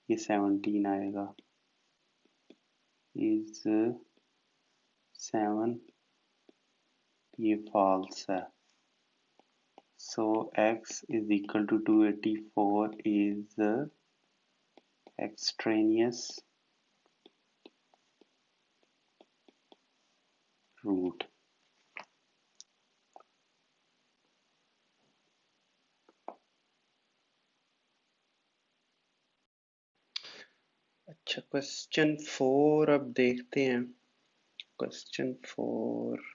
Speaker 1: ये 17 आएगा इज 7 ये फॉल्स है so x is equal to 284 is extraneous root अच्छा क्वेश्चन 4 अब देखते हैं क्वेश्चन 4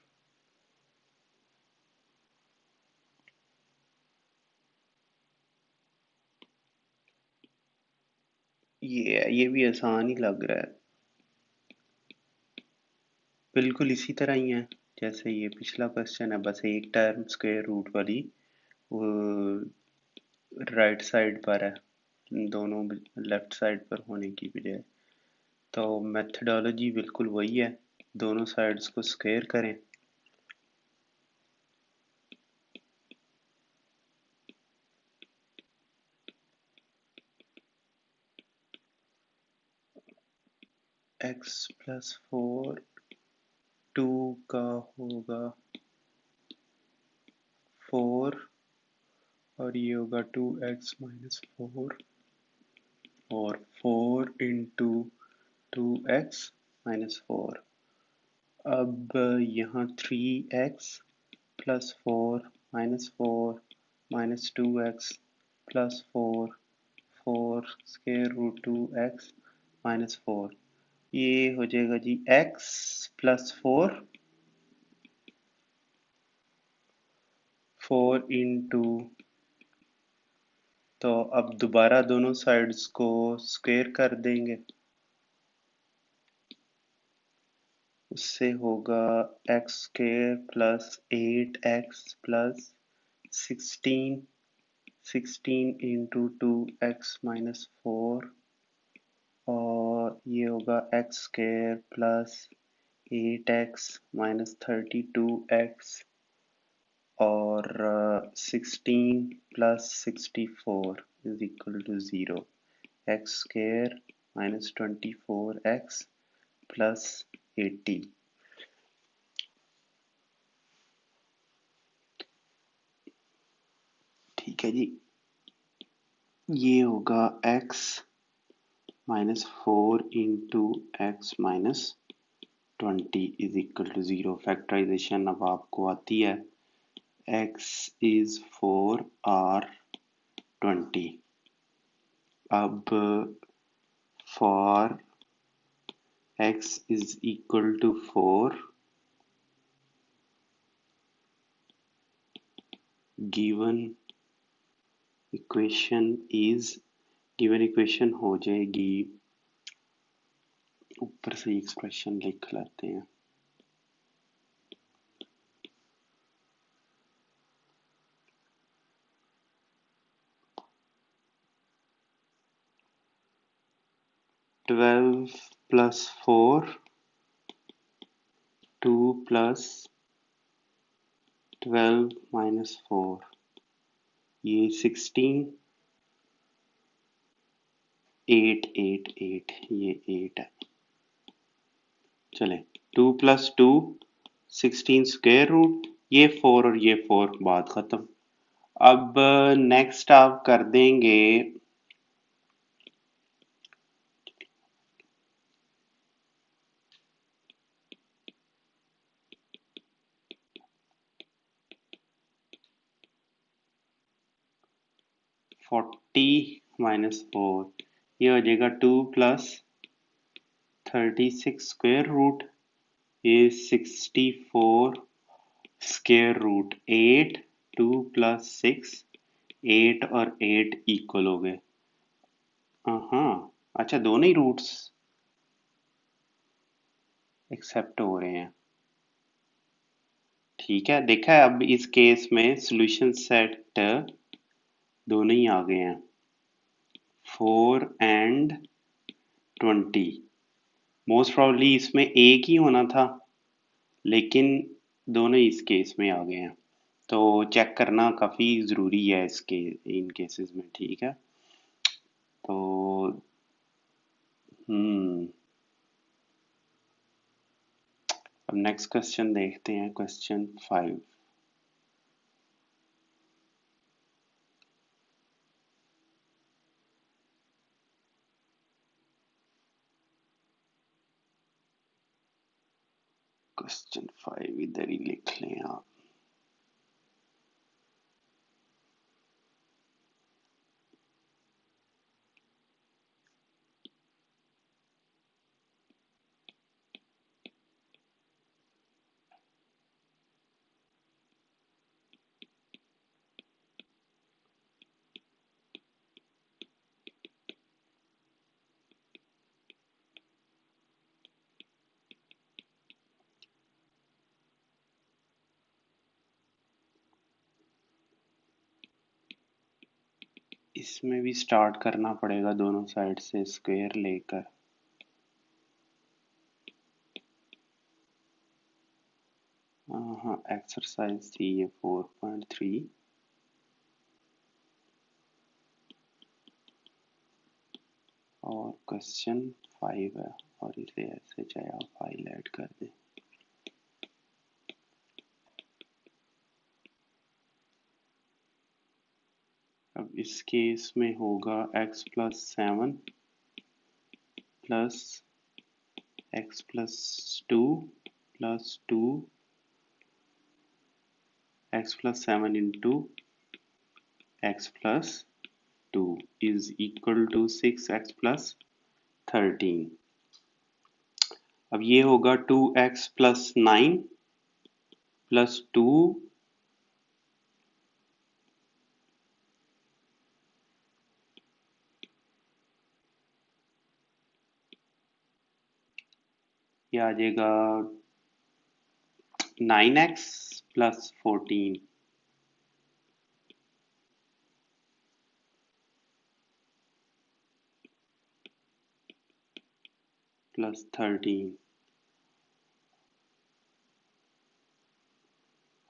Speaker 1: ये भी आसान ही लग रहा है बिल्कुल इसी तरह ही है जैसे ये पिछला क्वेश्चन है बस एक टर्म स्क्वायर रूट वाली वो राइट साइड पर है दोनों लेफ्ट साइड पर होने की बजाय तो मेथडोलॉजी बिल्कुल वही है दोनों साइड्स को स्क्वायर करें x प्लस 4 2 का होगा 4 और ये होगा 2x माइनस 4 और 4 इंटू 2x माइनस 4 अब यहाँ 3x plus 4 minus 4 minus 2x plus 4 4 square root 2x minus 4 ये हो जाएगा जी x प्लस 4 इंटू तो अब दोबारा दोनों साइड्स को स्क्वायर कर देंगे उससे होगा x square plus 8x plus 16 16 into 2x minus 4 और ये होगा x square plus 8x minus 32x और 16 plus 64 is equal to 0 x square minus 24x plus 80 ठीक है जी ये होगा x minus 4 into x minus 20 is equal to 0 factorisation अब आपको आती है x इज 4 r 20 अब for x is equal to 4 given equation हो जाएगी ऊपर से एक्सप्रेशन लिख लेते हैं ट्वेल्व प्लस 4 2 प्लस 12 माइनस 4 ये 16 8 8 8 ये 8 है चले 2 प्लस 2 16 स्क्वायर रूट ये 4 और ये 4 बात खत्म अब नेक्स्ट आप कर देंगे फोर्टी माइनस 4 ये हो जाएगा 2 प्लस 36 स्क्वायर रूट ये 64 स्क्वायर रूट 8 2 प्लस 6 8 और 8 इक्वल हो गए हाँ अच्छा दोनों ही रूट्स एक्सेप्ट हो रहे हैं ठीक है देखा है अब इस केस में सॉल्यूशन सेट दोनों ही आ गए हैं 4 एंड 20 मोस्ट प्रॉब्ली इसमें एक ही होना था लेकिन दोनों इस केस में आ गए हैं तो चेक करना काफ़ी ज़रूरी है इसके इन केसेस में, ठीक है। तो अब नेक्स्ट क्वेश्चन देखते हैं, क्वेश्चन 5। क्वेश्चन 5 इधर ही लिख लें आप। इसमें भी स्टार्ट करना पड़ेगा दोनों साइड से स्क्वायर लेकर। हाँ, एक्सरसाइज थी ये 4.3। और क्वेश्चन 5 है, और इसे ऐसे चाहे आप हाईलाइट कर दें। अब इस केस में होगा x plus 7 plus x plus 2 plus 2 x plus 7 into x plus 2 is equal to 6x plus 13। अब ये होगा 2x प्लस 9 प्लस 2 ये आ जाएगा 9x प्लस 14 प्लस 13।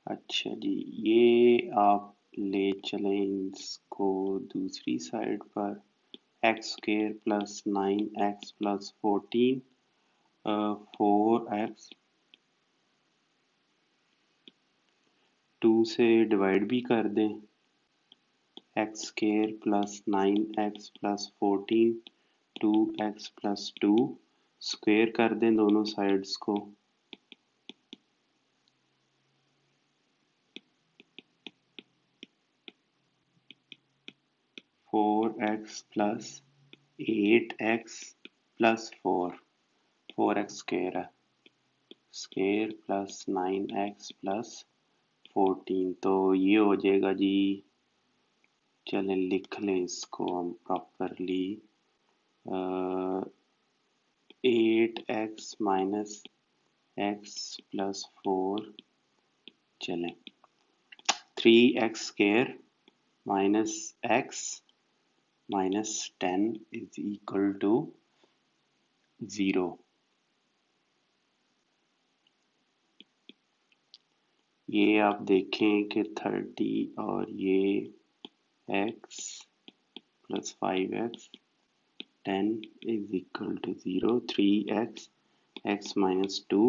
Speaker 1: अच्छा जी, ये आप ले चलें इसको दूसरी साइड पर। X square plus 9x plus 14 4x 2 से डिवाइड भी कर दें। X square plus 9x plus 14 2x plus 2 square कर दें दोनों साइड्स को। 4x plus 8x plus 4x square है, स्क्वेयर प्लस 9x प्लस 14, तो ये हो जाएगा जी। चलें लिख लें इसको हम properly. 8x minus x plus 4, चलें 3x square minus x minus 10 is equal to 0। ये आप देखें कि 30 और ये x plus 5x 10 is equal to 0। 3x x minus 2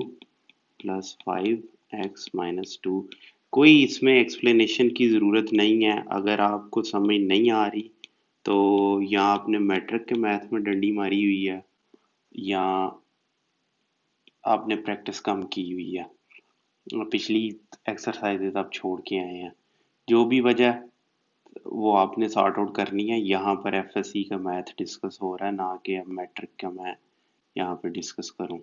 Speaker 1: plus 5x minus 2। कोई इसमें एक्सप्लेनेशन की ज़रूरत नहीं है। अगर आपको समझ नहीं आ रही तो या आपने मैट्रिक के मैथ में डंडी मारी हुई है या आपने प्रैक्टिस कम की हुई है, पिछली एक्सरसाइजेज आप छोड़ के आए हैं। जो भी वजह वो आपने सॉर्ट आउट करनी है। यहाँ पर एफएससी का मैथ डिस्कस हो रहा है, ना कि अब मैट्रिक का मैं यहाँ पे डिस्कस करूँ।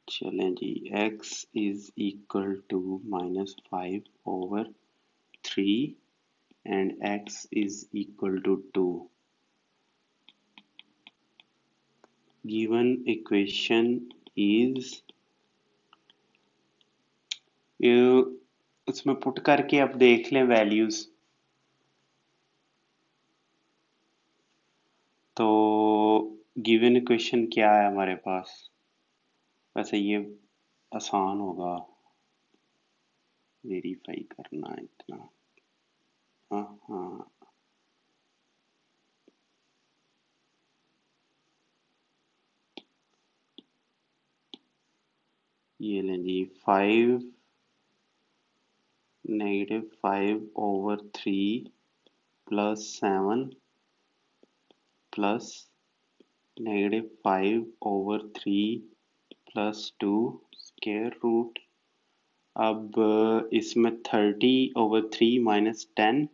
Speaker 1: चलें जी, x is equal to -5/3 and x is equal to 2. Given equation is, उसमें पुट करके अब देख लें वैल्यूज। तो गिवन इक्वेशन क्या है हमारे पास? वैसे ये आसान होगा वेरीफाई करना इतना। हाँ हाँ, ये लें जी 5 -5/3 +7 प्लस -5/3 +2 स्क्वायर रूट। अब इसमें 30/3 -10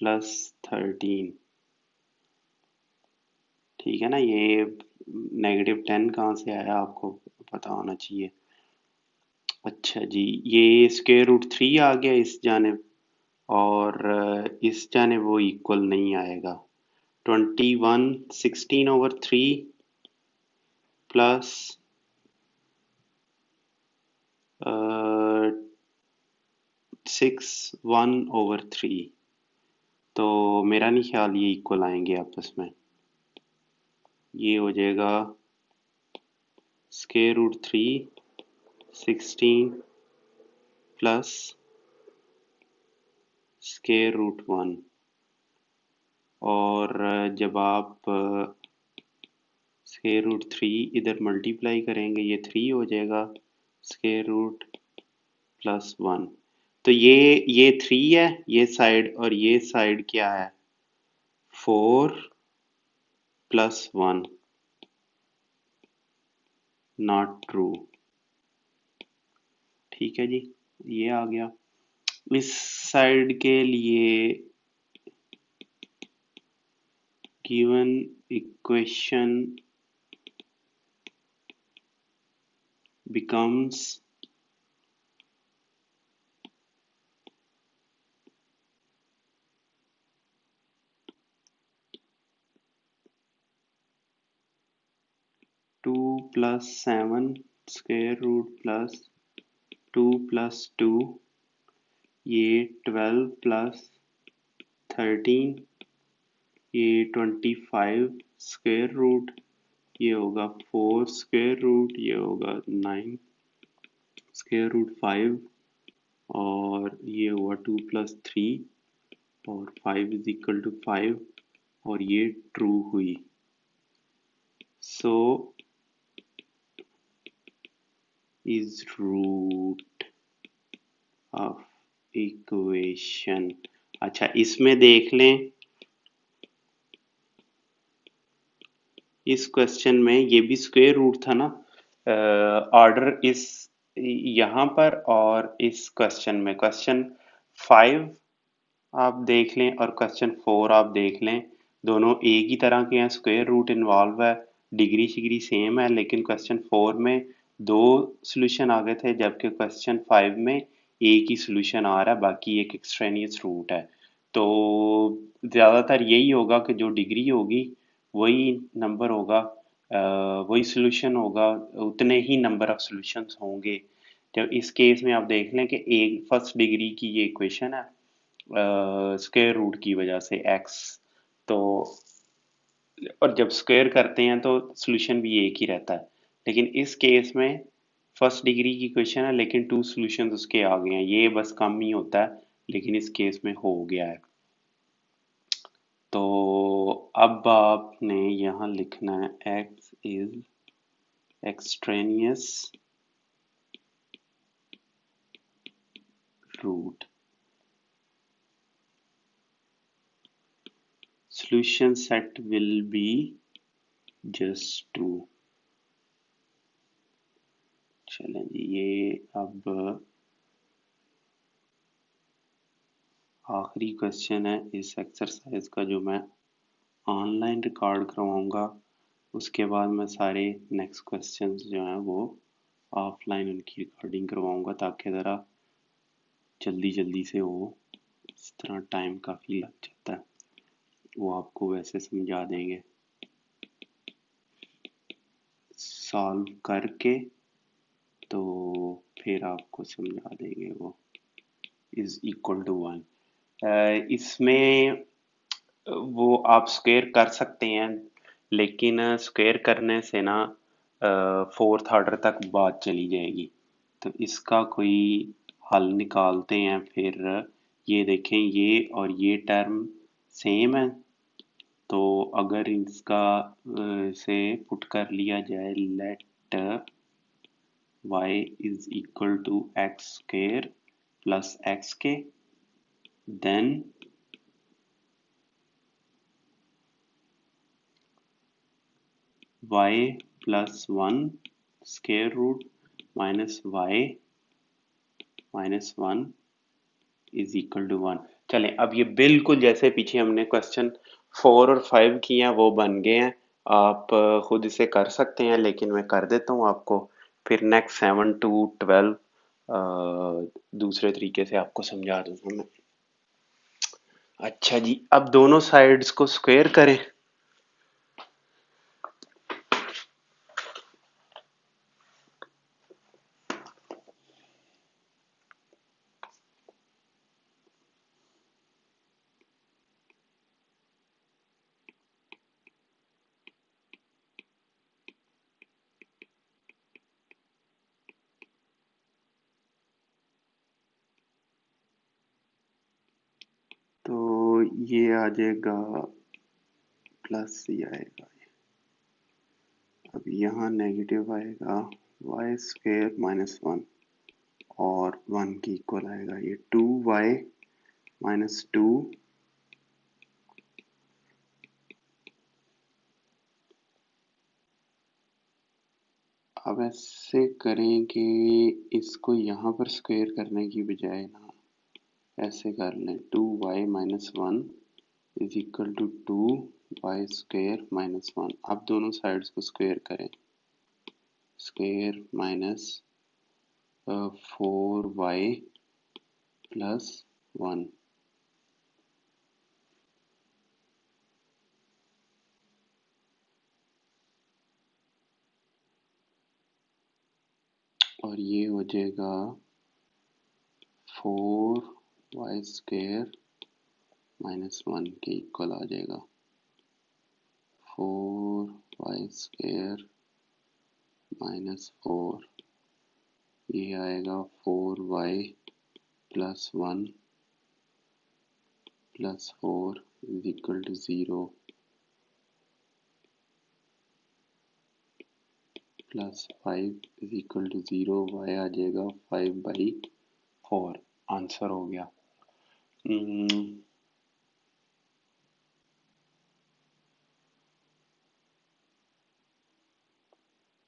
Speaker 1: +13, ठीक है ना। ये -10 कहाँ से आया आपको पता होना चाहिए। अच्छा जी, ये स्क्वायर रूट 3 आ गया इस जानिब, और इस जानिब वो इक्वल नहीं आएगा। 21 16/3 प्लस 6 1/3, तो मेरा नहीं ख्याल ये इक्वल आएंगे आपस में। ये हो जाएगा square root 3 16 plus square root 1, और जब आप स्क्वायर रूट 3 इधर मल्टीप्लाई करेंगे ये 3 हो जाएगा स्क्वायर रूट +1। तो ये 3 है ये साइड, और ये साइड क्या है 4 + 1, नॉट ट्रू। ठीक है जी, ये आ गया। इस साइड के लिए given equation becomes 2 + 7 square root plus 2 + 2, ये 12 + 13, ये 25 स्क्वायर रूट, ये होगा 4 स्क्वायर रूट, ये होगा 9 स्क्वायर रूट 5, और ये हुआ 2 + 3, और 5 = 5, और ये ट्रू हुई। So is root of equation. अच्छा, इसमें देख लें, इस क्वेश्चन में ये भी स्क्वायर रूट था ना। ऑर्डर इस यहाँ पर, और इस क्वेश्चन में क्वेश्चन 5 आप देख लें और क्वेश्चन 4 आप देख लें, दोनों एक ही तरह के हैं, स्क्वायर रूट इन्वॉल्व है, डिग्री शिग्री सेम है, लेकिन क्वेश्चन 4 में दो सॉल्यूशन आ गए थे, जबकि क्वेश्चन 5 में एक ही सॉल्यूशन आ रहा है, बाकी एक एक्सट्रेनियस रूट है। तो ज़्यादातर यही होगा कि जो डिग्री होगी वही नंबर होगा, वही सॉल्यूशन होगा, उतने ही नंबर ऑफ सॉल्यूशंस होंगे। जब इस केस में आप देख लें कि एक फर्स्ट डिग्री की ये इक्वेशन है स्क्वायर रूट की वजह से एक्स, तो और जब स्क्वायर करते हैं तो सॉल्यूशन भी एक ही रहता है। लेकिन इस केस में फर्स्ट डिग्री की इक्वेशन है, लेकिन टू सॉल्यूशंस उसके आ गए हैं, ये बस कम ही होता है, लेकिन इस केस में हो गया है। तो अब आपने यहाँ लिखना है x is extraneous root, solution set will be just 2। चलें जी, ये अब आखिरी क्वेश्चन है इस एक्सरसाइज का, जो मैं ऑनलाइन रिकॉर्ड करवाऊंगा। उसके बाद मैं सारे नेक्स्ट क्वेश्चंस जो हैं वो ऑफलाइन उनकी रिकॉर्डिंग करवाऊंगा, ताकि ज़रा जल्दी जल्दी से हो। इस तरह टाइम काफ़ी लग जाता है, वो आपको वैसे समझा देंगे सॉल्व करके, तो फिर आपको समझा देंगे वो इज इक्वल टू 1। इसमें वो आप स्क्वायर कर सकते हैं, लेकिन स्क्वायर करने से ना फोर्थ ऑर्डर तक बात चली जाएगी। तो इसका कोई हल निकालते हैं फिर। ये देखें, ये और ये टर्म सेम है, तो अगर इसका से पुट कर लिया जाए, let y is equal to x square plus X के, then y plus one square root minus y minus one is equal to one. चलें, अब ये बिल्कुल जैसे पीछे हमने क्वेश्चन 4 और 5 किए हैं वो बन गए हैं। आप खुद इसे कर सकते हैं, लेकिन मैं कर देता हूँ आपको, फिर नेक्स्ट 7 to 12 दूसरे तरीके से आपको समझा दूंगा मैं। अच्छा जी, अब दोनों साइड्स को स्क्वायर करें। तो ये आ जाएगा प्लस, ये आएगा, अब यहाँ नेगेटिव आएगा वाई स्क्वायर माइनस वन और वन की इक्वल आएगा ये 2y माइनस टू। अब ऐसे करें कि इसको यहाँ पर स्क्वायर करने की बजाय ना ऐसे कर लें, 2y minus one is equal to 2y square minus one. अब दोनों साइड्स को स्क्वायर करें, square minus 4y plus one, और ये हो जाएगा 4y स्क्वायर माइनस वन के इक्वल आ जाएगा 4y स्क्वायर माइनस फोर। ये आएगा 4y plus one plus four is equal to zero, plus five is equal to zero. y आ जाएगा 5/4। आंसर हो गया।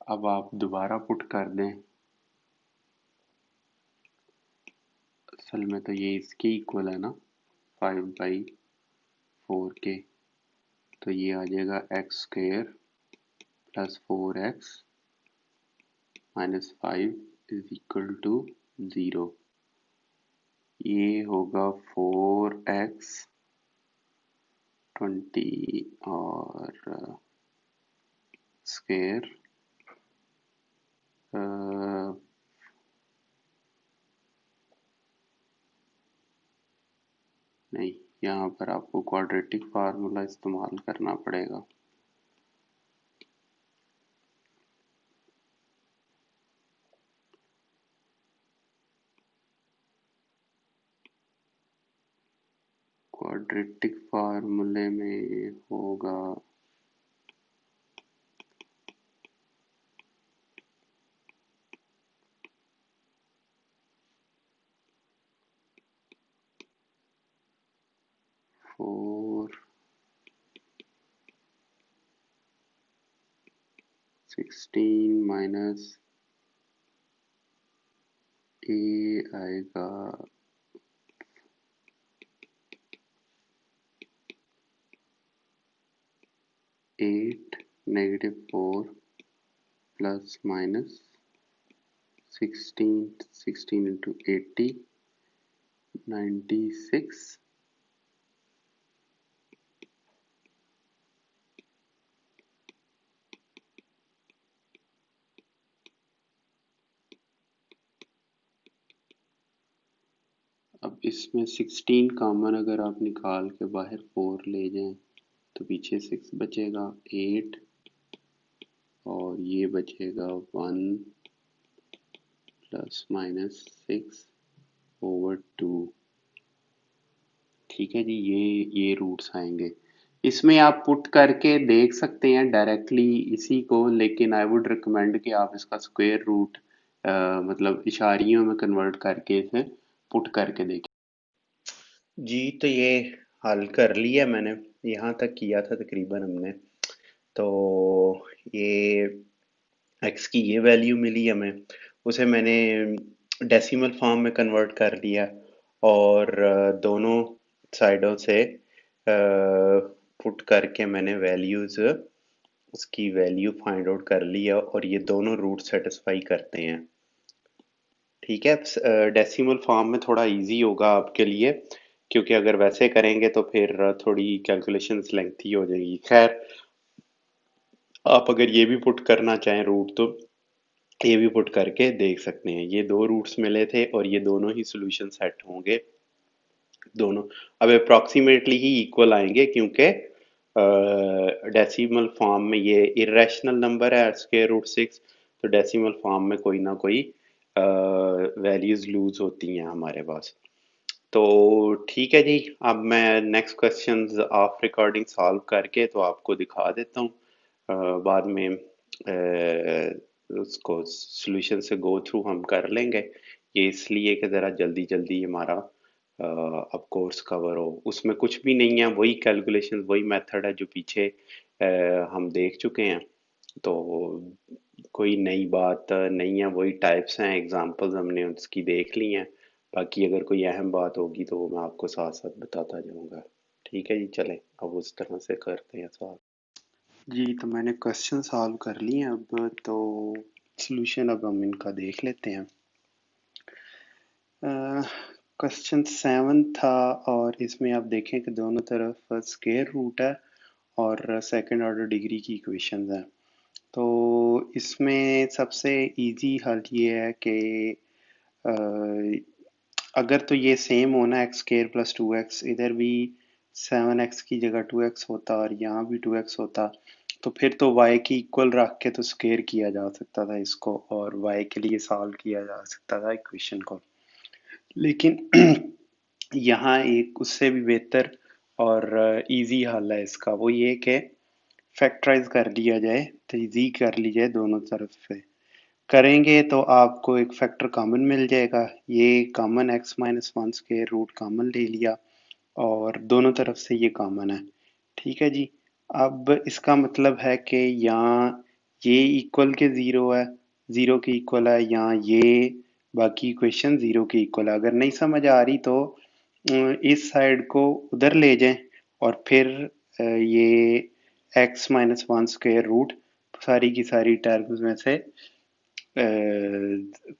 Speaker 1: अब आप दोबारा पुट कर दें, असल में तो ये इसके इक्वल है ना 5/4 के, तो ये आ जाएगा x square plus 4x minus 5 is equal to zero. ये होगा 4x 20 और स्क्वायर नहीं, यहाँ पर आपको क्वाड्रेटिक फार्मूला इस्तेमाल करना पड़ेगा। क्वाड्रेटिक फार्मूले में होगा फोर 16 माइनस ए आएगा 8 नेगेटिव 4 प्लस माइनस 16 इंटू 80 96। अब इसमें 16 कॉमन अगर आप निकाल के बाहर 4 ले जाएं तो पीछे 6 बचेगा, 8 और ये बचेगा 1 ± 6/2। ठीक है जी, ये रूट्स आएंगे। इसमें आप पुट करके देख सकते हैं डायरेक्टली इसी को, लेकिन आई वुड रिकमेंड कि आप इसका स्क्वायर रूट मतलब इशारियों में कन्वर्ट करके इसे पुट करके देखें। जी तो ये हल कर लिया मैंने, यहाँ तक किया था तकरीबन हमने। तो ये एक्स की ये वैल्यू मिली हमें, उसे मैंने डेसिमल फॉर्म में कन्वर्ट कर लिया और दोनों साइडों से पुट करके मैंने वैल्यूज उसकी वैल्यू फाइंड आउट कर लिया और ये दोनों रूट सेटिस्फाई करते हैं। ठीक है, डेसिमल फॉर्म में थोड़ा इजी होगा आपके लिए, क्योंकि अगर वैसे करेंगे तो फिर थोड़ी कैलकुलेशंस लेंथी हो जाएगी। खैर, आप अगर ये भी पुट करना चाहें रूट तो ये भी पुट करके देख सकते हैं। ये दो रूट्स मिले थे और ये दोनों ही सोल्यूशन सेट होंगे, दोनों अब अप्रोक्सीमेटली ही इक्वल आएंगे, क्योंकि डेसिमल फॉर्म में ये इरेशनल नंबर है स्क्वायर रूट 6, तो डेसिमल फॉर्म में कोई ना कोई वैल्यूज लूज होती हैं हमारे पास। तो ठीक है जी, अब मैं next questions of recording solve करके तो आपको दिखा देता हूँ। बाद में उसको सॉल्यूशन से गो थ्रू हम कर लेंगे, ये इसलिए कि ज़रा जल्दी जल्दी हमारा अब कोर्स कवर हो। उसमें कुछ भी नहीं है, वही कैलकुलेशन वही मेथड है जो पीछे हम देख चुके हैं। तो कोई नई बात नहीं है, वही टाइप्स हैं, एग्जांपल्स हमने उसकी देख ली हैं। बाकी अगर कोई अहम बात होगी तो वो मैं आपको साथ साथ बताता जाऊंगा। ठीक है जी, चलें अब उस तरह से करते हैं सॉल्व। जी तो मैंने क्वेश्चन सॉल्व कर लिए हैं, अब तो सॉल्यूशन अब हम इनका देख लेते हैं। क्वेश्चन 7 था और इसमें आप देखें कि दोनों तरफ स्क्वायर रूट है और सेकंड ऑर्डर डिग्री की इक्वेशंस हैं। तो इसमें सबसे इजी हल ये है कि अगर तो ये सेम होना एक्स स्क्वायर प्लस 2x, इधर भी 7x की जगह 2x होता और यहाँ भी 2x होता, तो फिर तो y की इक्वल रख के तो स्क्वायर किया जा सकता था इसको और y के लिए सॉल्व किया जा सकता था इक्वेशन को। लेकिन यहाँ एक उससे भी बेहतर और इजी हल है इसका, वो ये कि फैक्टराइज कर लिया जाए, तजीक कर ली जाए दोनों तरफ से। करेंगे तो आपको एक फैक्टर कॉमन मिल जाएगा, ये common x minus one square root common ले लिया और दोनों तरफ से ये कॉमन है। ठीक है जी, अब इसका मतलब है कि यहाँ ये इक्वल के ज़ीरो है, ज़ीरो के इक्वल है, यहाँ ये बाकी इक्वेशन ज़ीरो के इक्वल है। अगर नहीं समझ आ रही तो इस साइड को उधर ले जाएं और फिर ये x minus one square root सारी की सारी टर्म्स में से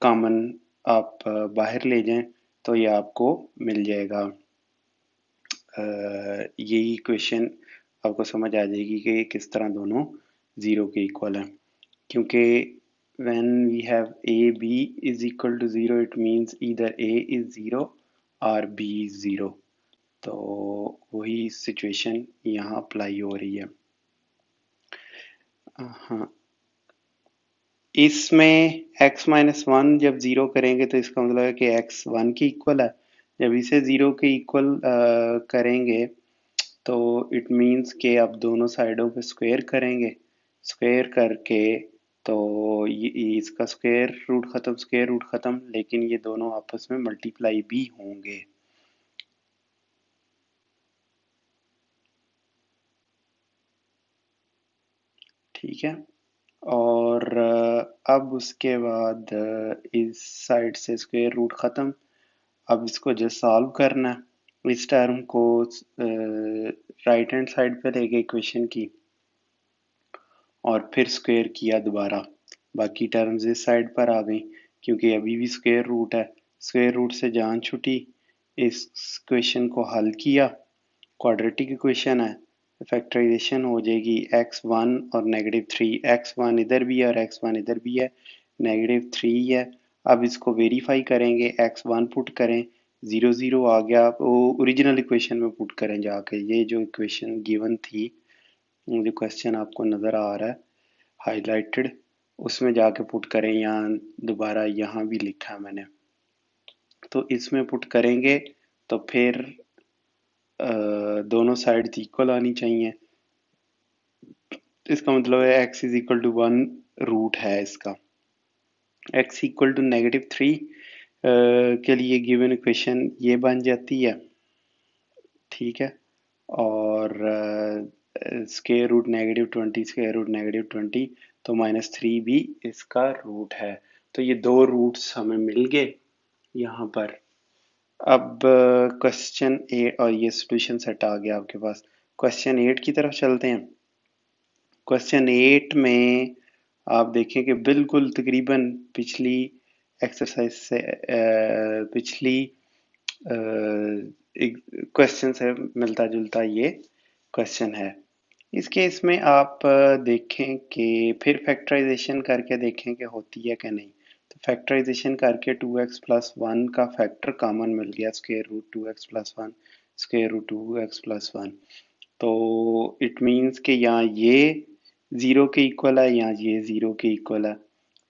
Speaker 1: कॉमन आप बाहर ले जाएं तो ये आपको मिल जाएगा। यही क्वेश्चन आपको समझ आ जाएगी कि ये किस तरह दोनों ज़ीरो के इक्वल हैं, क्योंकि when we have a b is equal to 0 it means either a is 0 or b is 0। तो वही सिचुएशन यहाँ अप्लाई हो रही है। हाँ, इसमें x माइनस वन जब ज़ीरो करेंगे तो इसका मतलब है कि x वन के इक्वल है। जब इसे ज़ीरो के इक्वल करेंगे तो इट मीन्स कि आप दोनों साइडों पे स्क्वायर करेंगे, स्क्वायर करके तो ये इसका स्क्वायर रूट ख़त्म, लेकिन ये दोनों आपस में मल्टीप्लाई भी होंगे। ठीक है, और अब उसके बाद इस साइड से स्क्वायर रूट ख़त्म। अब इसको जस्ट सॉल्व करना है, इस टर्म को राइट हैंड साइड पे लेके इक्वेशन की और फिर स्क्वायर किया दोबारा, बाकी टर्म्स इस साइड पर आ गई, क्योंकि अभी भी स्क्वायर रूट है, स्क्वायर रूट से जान छुटी। इस इक्वेशन को हल किया, क्वाड्रेटिक इक्वेशन है, फैक्टराइजेशन हो जाएगी एक्स वन और नेगेटिव थ्री, एक्स वन इधर भी है और एक्स वन इधर भी है, नेगेटिव थ्री है। अब इसको वेरीफाई करेंगे, एक्स वन पुट करें, ज़ीरो ज़ीरो आ गया, वो ओरिजिनल इक्वेशन में पुट करें जाके, ये जो इक्वेशन गिवन थी, जो क्वेश्चन आपको नज़र आ रहा है, हाईलाइटेड, उसमें जाके पुट करें। यहाँ दोबारा यहाँ भी लिखा है मैंने, तो इसमें पुट करेंगे तो फिर दोनों साइड इक्वल आनी चाहिए। इसका मतलब है x is equal to 1 root है इसका। x इक्वल टू -3 के लिए गिवन इक्वेशन ये बन जाती है, ठीक है। और स्क्वायर रूट -20, स्क्वायर रूट -20, तो -3 भी इसका रूट है। तो ये दो रूट्स हमें मिल गए यहाँ पर। अब क्वेश्चन 8, और ये सॉल्यूशन सेट आ गया आपके पास। क्वेश्चन 8 की तरफ चलते हैं। क्वेश्चन 8 में आप देखें कि बिल्कुल तकरीबन पिछली एक्सरसाइज से पिछली क्वेश्चन से मिलता जुलता ये क्वेश्चन है। इस केस में आप देखें कि फिर फैक्टराइजेशन करके देखें कि होती है कि नहीं। तो फैक्टराइजेशन करके 2x प्लस 1 का फैक्टर कॉमन मिल गया, square root 2x plus 1, square root 2x plus 1। तो इट मीन्स कि यहाँ ये ज़ीरो के इक्वल है, यहाँ ये ज़ीरो के इक्वल है।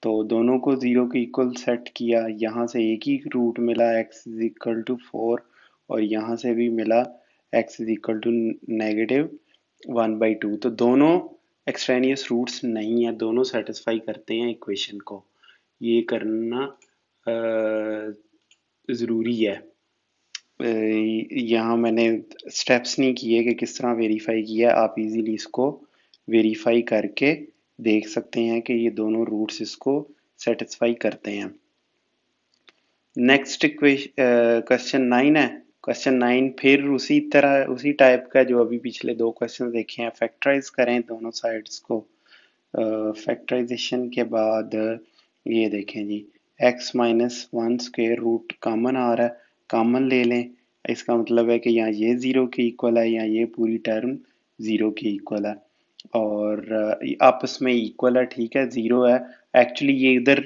Speaker 1: तो दोनों को ज़ीरो के इक्वल सेट किया, यहाँ से एक ही रूट मिला x इज इक्वल टू 4, और यहाँ से भी मिला x इज इक्वल टू -1/2। तो दोनों एक्सट्रेनियस रूट्स नहीं है, दोनों सेटिस्फाई करते हैं इक्वेशन को। ये करना ज़रूरी है। यहाँ मैंने स्टेप्स नहीं किए कि किस तरह वेरीफाई किया, आप इजीली इसको वेरीफाई करके देख सकते हैं कि ये दोनों रूट्स इसको सेटिस्फाई करते हैं। नेक्स्ट क्वेश्चन 9 है। क्वेश्चन 9 फिर उसी तरह उसी टाइप का जो अभी पिछले दो क्वेश्चन देखे हैं। फैक्टराइज करें दोनों साइड्स को। फैक्टराइजेशन के बाद ये देखें जी, x minus 1 square root common आ रहा है, कॉमन ले लें। इसका मतलब है कि यहाँ ये ज़ीरो के इक्वल है, यहाँ ये पूरी टर्म ज़ीरो के इक्वल है, और आपस में इक्वल है, ठीक है, ज़ीरो है। एक्चुअली ये इधर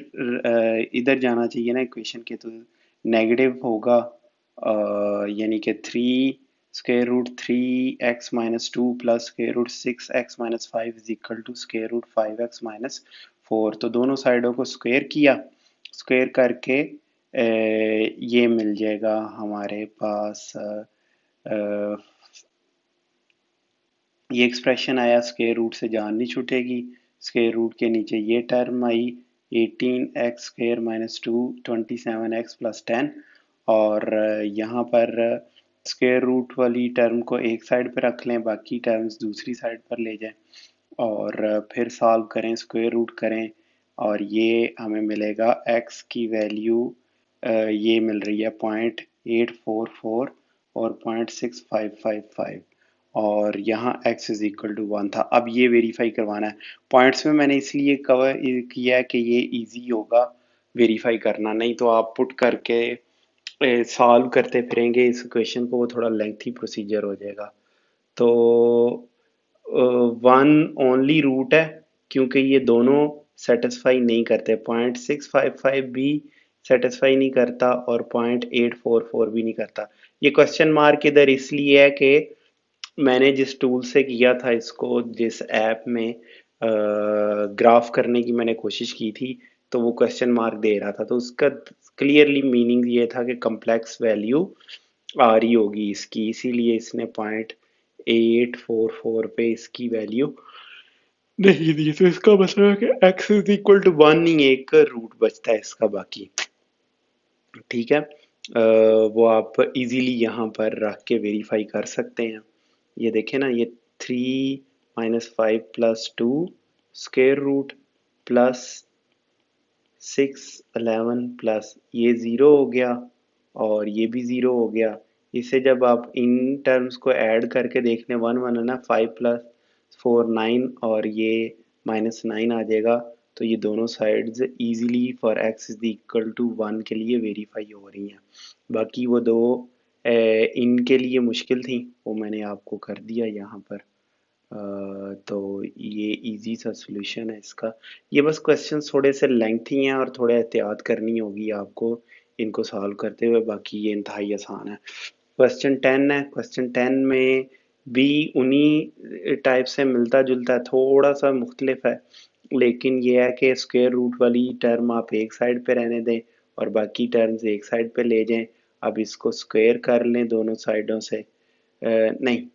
Speaker 1: इधर जाना चाहिए ना इक्वेशन के, तो नेगेटिव होगा, यानी कि 3 square root 3x-2 plus square root 6x-5 is equal to square root 5x-4। तो दोनों साइडों को स्क्वायर किया, स्क्वायर करके ये मिल जाएगा हमारे पास। ये एक्सप्रेशन आया, स्क्वायर रूट से जान नहीं छूटेगी। स्क्वायर रूट के नीचे ये टर्म आई 18x square minus 2 27x plus 10, और यहाँ पर स्क्वायर रूट वाली टर्म को एक साइड पर रख लें, बाकी टर्म्स दूसरी साइड पर ले जाएं, और फिर सॉल्व करें, स्क्वायर रूट करें, और ये हमें मिलेगा x की वैल्यू ये मिल रही है 0.844 और 0.6555, और यहाँ x इज इक्वल टू 1 था। अब ये वेरीफाई करवाना है। पॉइंट्स में मैंने इसलिए कवर किया है कि ये इजी होगा वेरीफाई करना, नहीं तो आप पुट करके सॉल्व करते फिरेंगे इस क्वेश्चन को, वो थोड़ा लेंथी प्रोसीजर हो जाएगा। तो वन ओनली रूट है, क्योंकि ये दोनों सेटिस्फाई नहीं करते। 0.655 भी सेटिस्फाई नहीं करता, और 0.844 भी नहीं करता। ये क्वेश्चन मार्क इधर इसलिए है कि मैंने जिस टूल से किया था इसको, जिस ऐप में ग्राफ करने की मैंने कोशिश की थी, तो वो क्वेश्चन मार्क दे रहा था, तो उसका क्लियरली मीनिंग ये था कि कम्प्लेक्स वैल्यू आ रही होगी इसकी, इसीलिए इसने 0.844 पे इसकी वैल्यू नहीं दी। तो इसका मतलब है कि x इज इक्वल टू 1 ही एक रूट बचता है इसका बाकी, ठीक है। वो आप इजीली यहाँ पर रख के वेरीफाई कर सकते हैं। ये देखें ना, ये 3 minus 5 plus 2 square root plus 6 11 plus ये ज़ीरो हो गया, और ये भी ज़ीरो हो गया। इसे जब आप इन टर्म्स को ऐड करके देख लें, 1 1 है ना, 5 प्लस 4 9, और ये -9 आ जाएगा। तो ये दोनों sides easily for x is equal to 1 के लिए वेरीफाई हो रही हैं। बाकी वो दो इनके लिए मुश्किल थी, वो मैंने आपको कर दिया यहाँ पर। तो ये इजी सा सॉल्यूशन है इसका। ये बस क्वेश्चन थोड़े से लेंथी हैं और थोड़े एहतियात करनी होगी आपको इनको सॉल्व करते हुए, बाकी ये इंतहाई आसान है। क्वेश्चन 10 है। क्वेश्चन 10 में भी उन्हीं टाइप से मिलता जुलता है, थोड़ा सा मुख्तलिफ है। लेकिन ये है कि स्क्वायर रूट वाली टर्म आप एक साइड पे रहने दें और बाकी टर्म्स एक साइड पे ले जाएं। अब इसको स्क्वायर कर लें दोनों साइडों से, नहीं,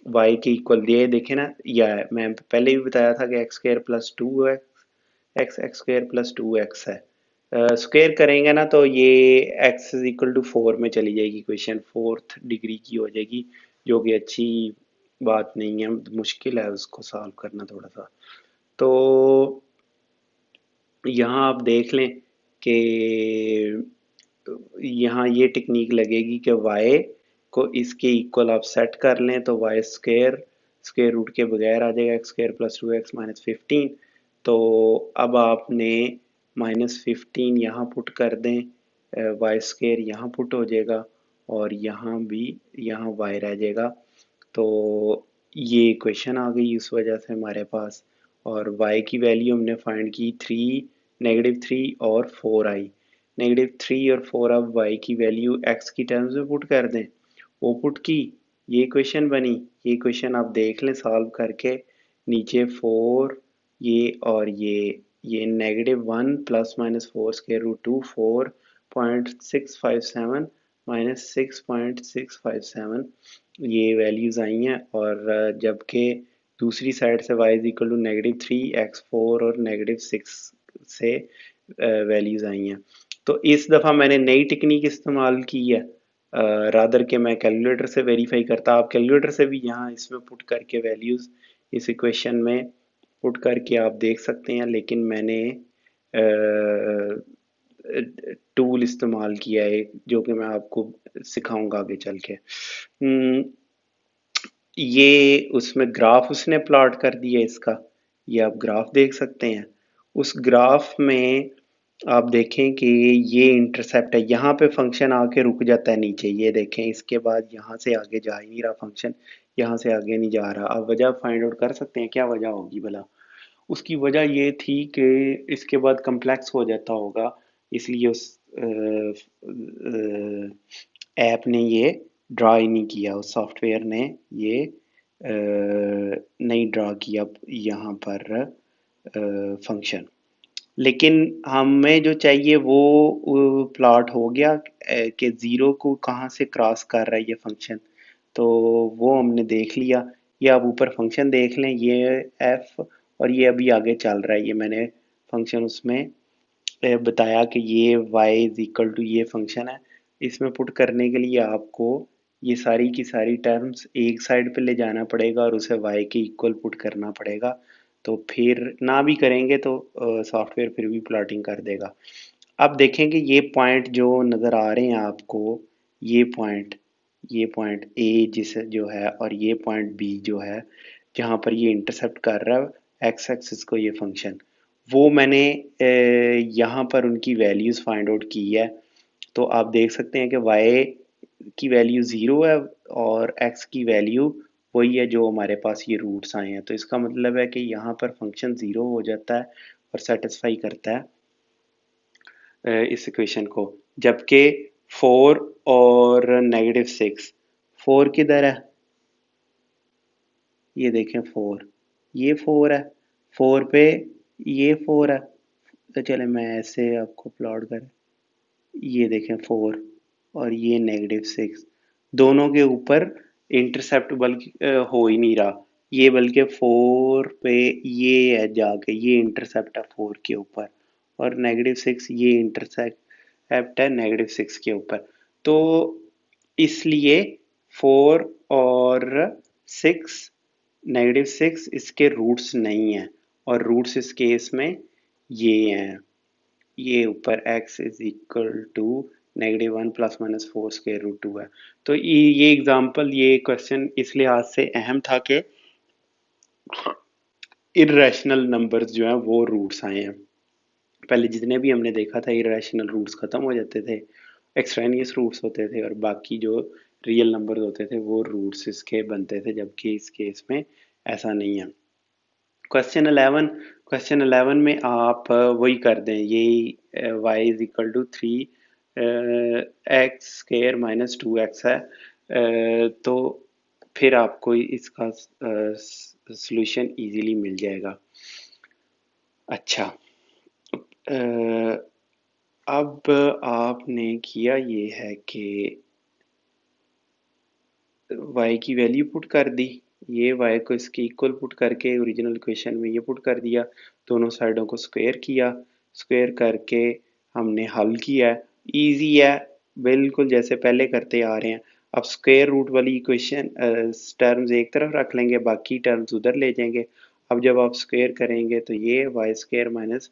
Speaker 1: y के इक्वल ये देखें ना, या मैं पहले भी बताया था कि x square plus two x square plus two x है। स्क्वायर करेंगे ना तो ये x is equal to four में चली जाएगी, इक्वेशन फोर्थ डिग्री की हो जाएगी, जो कि अच्छी बात नहीं है, मुश्किल है उसको सॉल्व करना थोड़ा सा। तो यहाँ आप देख लें कि यहाँ ये टेक्निक लगेगी कि y को इसके इक्वल आप सेट कर लें तो वाई स्क्वायर स्क्वायर रूट के बगैर आ जाएगा x square plus two x minus fifteen. तो अब आपने माइनस फिफ्टीन यहाँ पुट कर दें, वाई स्क्वायर यहाँ पुट हो जाएगा और यहाँ भी यहाँ y रह जाएगा। तो ये इक्वेशन आ गई उस वजह से हमारे पास, और y की वैल्यू हमने फाइंड की थ्री, नेगेटिव थ्री और फोर आई। नेगेटिव थ्री और फोर, अब y की वैल्यू x की टर्म्स में पुट कर दें, वो पुट की, ये इक्वेशन बनी। ये इक्वेशन आप देख लें सॉल्व करके, नीचे फोर ये और ये negative one plus minus four square root two, 4.657 minus 6.657, ये वैल्यूज आई हैं। और जबकि दूसरी साइड से y is equal to negative three x four और नेगेटिव सिक्स से वैल्यूज आई हैं। तो इस दफ़ा मैंने नई टेक्निक इस्तेमाल की है, रादर के मैं कैलकुलेटर से वेरीफाई करता। आप कैलकुलेटर से भी यहाँ इसमें पुट करके वैल्यूज इस इक्वेशन में पुट करके आप देख सकते हैं, लेकिन मैंने टूल इस्तेमाल किया है जो कि मैं आपको सिखाऊंगा आगे चल के। ये उसमें ग्राफ उसने प्लॉट कर दिया इसका, ये आप ग्राफ देख सकते हैं। उस ग्राफ में आप देखें कि ये इंटरसेप्ट है, यहाँ पे फंक्शन आके रुक जाता है नीचे, ये देखें, इसके बाद यहाँ से आगे जा ही नहीं रहा फंक्शन, यहाँ से आगे नहीं जा रहा। आप वजह फाइंड आउट कर सकते हैं, क्या वजह होगी भला? उसकी वजह ये थी कि इसके बाद कम्प्लेक्स हो जाता होगा, इसलिए उस ऐप ने ये ड्रा ही नहीं किया, उस सॉफ्टवेयर ने ये नहीं ड्रा किया यहाँ पर फंक्शन। लेकिन हमें जो चाहिए वो प्लॉट हो गया, कि ज़ीरो को कहाँ से क्रॉस कर रहा है ये फंक्शन, तो वो हमने देख लिया। ये आप ऊपर फंक्शन देख लें, ये एफ, और ये अभी आगे चल रहा है, ये मैंने फंक्शन उसमें बताया कि ये y इज इक्वल टू ये फंक्शन है। इसमें पुट करने के लिए आपको ये सारी की सारी टर्म्स एक साइड पे ले जाना पड़ेगा और उसे y के इक्वल पुट करना पड़ेगा। तो फिर ना भी करेंगे तो सॉफ्टवेयर फिर भी प्लॉटिंग कर देगा। अब देखेंगे ये पॉइंट जो नज़र आ रहे हैं आपको, ये पॉइंट ए जिस जो है और ये पॉइंट बी जो है, जहाँ पर ये इंटरसेप्ट कर रहा है एक्स एक्सिस को ये फंक्शन, वो मैंने यहाँ पर उनकी वैल्यूज़ फाइंड आउट की है। तो आप देख सकते हैं कि y की वैल्यू ज़ीरो है और x की वैल्यू वही है जो हमारे पास ये रूट्स आए हैं। तो इसका मतलब है कि यहाँ पर फंक्शन ज़ीरो हो जाता है और सेटिस्फाई करता है इस इक्वेशन को। जबकि फोर और नेगेटिव सिक्स, फोर किधर है, ये देखें फोर, ये फोर है, फोर पे ये फोर है। तो चले मैं ऐसे आपको प्लॉट कर, ये देखें फोर और ये नेगेटिव सिक्स, दोनों के ऊपर इंटरसेप्ट बल्कि हो ही नहीं रहा, ये बल्कि फोर पे ये है जाके, ये इंटरसेप्ट है फोर के ऊपर, और नेगेटिव सिक्स ये इंटरसेप्ट है नेगेटिव सिक्स के ऊपर। तो इसलिए फोर और सिक्स, नेगेटिव सिक्स इसके रूट्स नहीं हैं, और रूट्स इस केस में ये हैं, ये ऊपर x is equal to negative one plus minus four square root two है। तो ये एग्जाम्पल, ये क्वेश्चन इस लिहाज से अहम था कि इरेशनल नंबर्स जो हैं वो रूट्स आए हैं। पहले जितने भी हमने देखा था इरेशनल रूट्स खत्म हो जाते थे, एक्सट्रेनियस रूट्स होते थे, और बाकी जो रियल नंबर्स होते थे वो रूट्स इसके बनते थे, जबकि इस केस में ऐसा नहीं है। क्वेश्चन 11 में आप वही कर दें, ये y is equal to three x square minus two x है, तो फिर आपको इसका सॉल्यूशन इजीली मिल जाएगा। अच्छा, अब आपने किया ये है कि y की वैल्यू पुट कर दी, ये y को इसके इक्वल पुट करके ओरिजिनल इक्वेशन में ये पुट कर दिया, दोनों साइडों को स्क्वायर किया, स्क्वायर करके हमने हल किया है। इजी है, बिल्कुल जैसे पहले करते आ रहे हैं। अब स्क्वायर रूट वाली इक्वेशन टर्म्स एक तरफ रख लेंगे, बाकी टर्म्स उधर ले जाएंगे। अब जब आप स्क्वायर करेंगे तो ये वाई स्क्वायर माइनस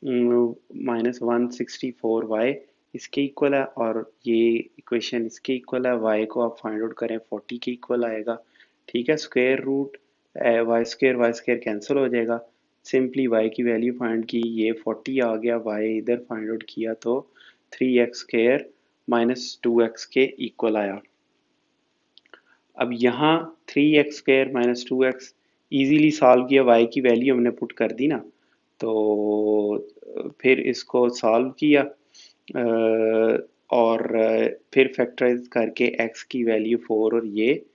Speaker 1: 164y इसके इक्वल है, और ये इक्वेशन इसके इक्वल है। y को आप फाइंड आउट करें 40 के इक्वल आएगा। ठीक है, square root y square cancel हो जाएगा। सिंपली y की वैल्यू फाइंड की, ये 40 आ गया, y इधर फाइंड आउट किया तो 3x स्क्वायर माइनस 2x के इक्वल आया। अब यहाँ 3x square minus 2x easily solve किया, y की वैल्यू हमने पुट कर दी ना, तो फिर इसको सॉल्व किया, और फिर फैक्टराइज करके x की वैल्यू 4 और ये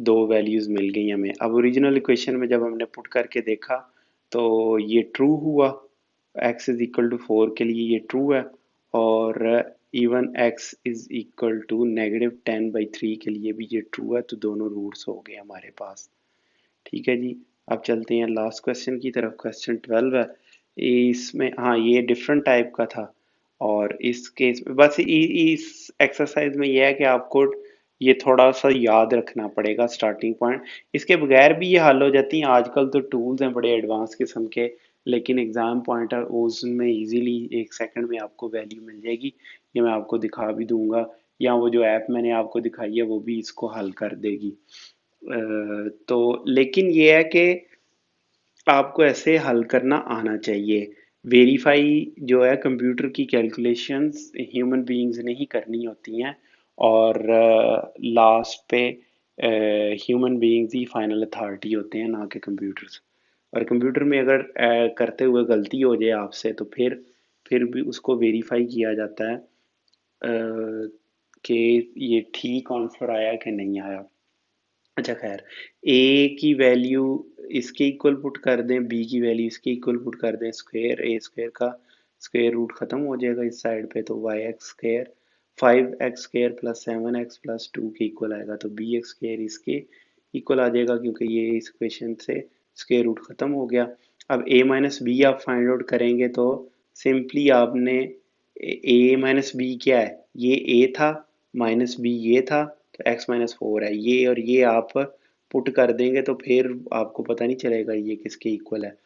Speaker 1: दो वैल्यूज मिल गई हमें। अब ओरिजिनल इक्वेशन में जब हमने पुट करके देखा तो ये ट्रू हुआ, x इज इक्वल टू 4 के लिए ये ट्रू है, और even x is equal to -10/3 के लिए भी ये ट्रू है, तो दोनों रूट्स हो गए हमारे पास। ठीक है जी, अब चलते हैं लास्ट क्वेश्चन की तरफ। क्वेश्चन 12 है, इसमें हाँ ये डिफरेंट टाइप का था, और इस केस में बस इस एक्सरसाइज में यह है कि आपको ये थोड़ा सा याद रखना पड़ेगा स्टार्टिंग पॉइंट। इसके बगैर भी ये हल हो जाती हैं, आजकल तो टूल्स हैं बड़े एडवांस किस्म के, लेकिन एग्जाम पॉइंट है उसमें इजीली 1 सेकंड में आपको वैल्यू मिल जाएगी। ये मैं आपको दिखा भी दूंगा, या वो जो ऐप मैंने आपको दिखाई है वो भी इसको हल कर देगी। तो लेकिन ये है कि आपको ऐसे हल करना आना चाहिए। वेरीफाई जो है कंप्यूटर की कैलकुलेशंस ह्यूमन बीइंग्स ने ही करनी होती हैं, और लास्ट पे ह्यूमन बीइंग्स ही फाइनल अथॉरिटी होते हैं, ना कि कंप्यूटर्स। और कंप्यूटर में अगर करते हुए गलती हो जाए आपसे तो फिर भी उसको वेरीफाई किया जाता है कि ये ठीक आंसर आया कि नहीं आया। अच्छा खैर, ए की वैल्यू इसके इक्वल पुट कर दें, बी की वैल्यू इसके इक्वल पुट कर दें, स्क्वायर ए स्क्वायर का स्क्वायर रूट खत्म हो जाएगा इस साइड पे, तो y x square 5x square plus 7x+2 के इक्वल आएगा, तो बी एक्स स्क्वायर इसके इक्वल आ जाएगा, क्योंकि ये इस क्वेश्चन से स्क्वायर रूट खत्म हो गया। अब a माइनस बी आप फाइंड आउट करेंगे तो सिंपली आपने a माइनस बी क्या है, ये a था, माइनस बी ये था, तो x-4 है ये, और ये आप पुट कर देंगे तो फिर आपको पता नहीं चलेगा ये किसके इक्वल है।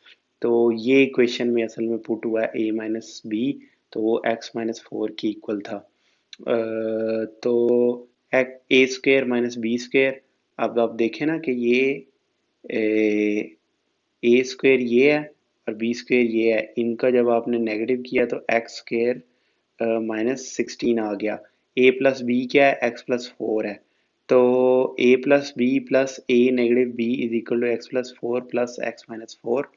Speaker 1: तो ये इक्वेशन में असल में पुट हुआ है a माइनस बी, तो वो x-4 के इक्वल था। तो ए स्क्वायर माइनस बी स्क्वायर, अब आप देखें ना कि ये ए स्क्वायर ये है और बी स्क्वायर ये है, इनका जब आपने नेगेटिव किया तो एक्स स्क्वायर -16 आ गया। ए प्लस बी क्या है, x+4 है, तो A plus B plus A negative B is equal to x+4 plus x-4।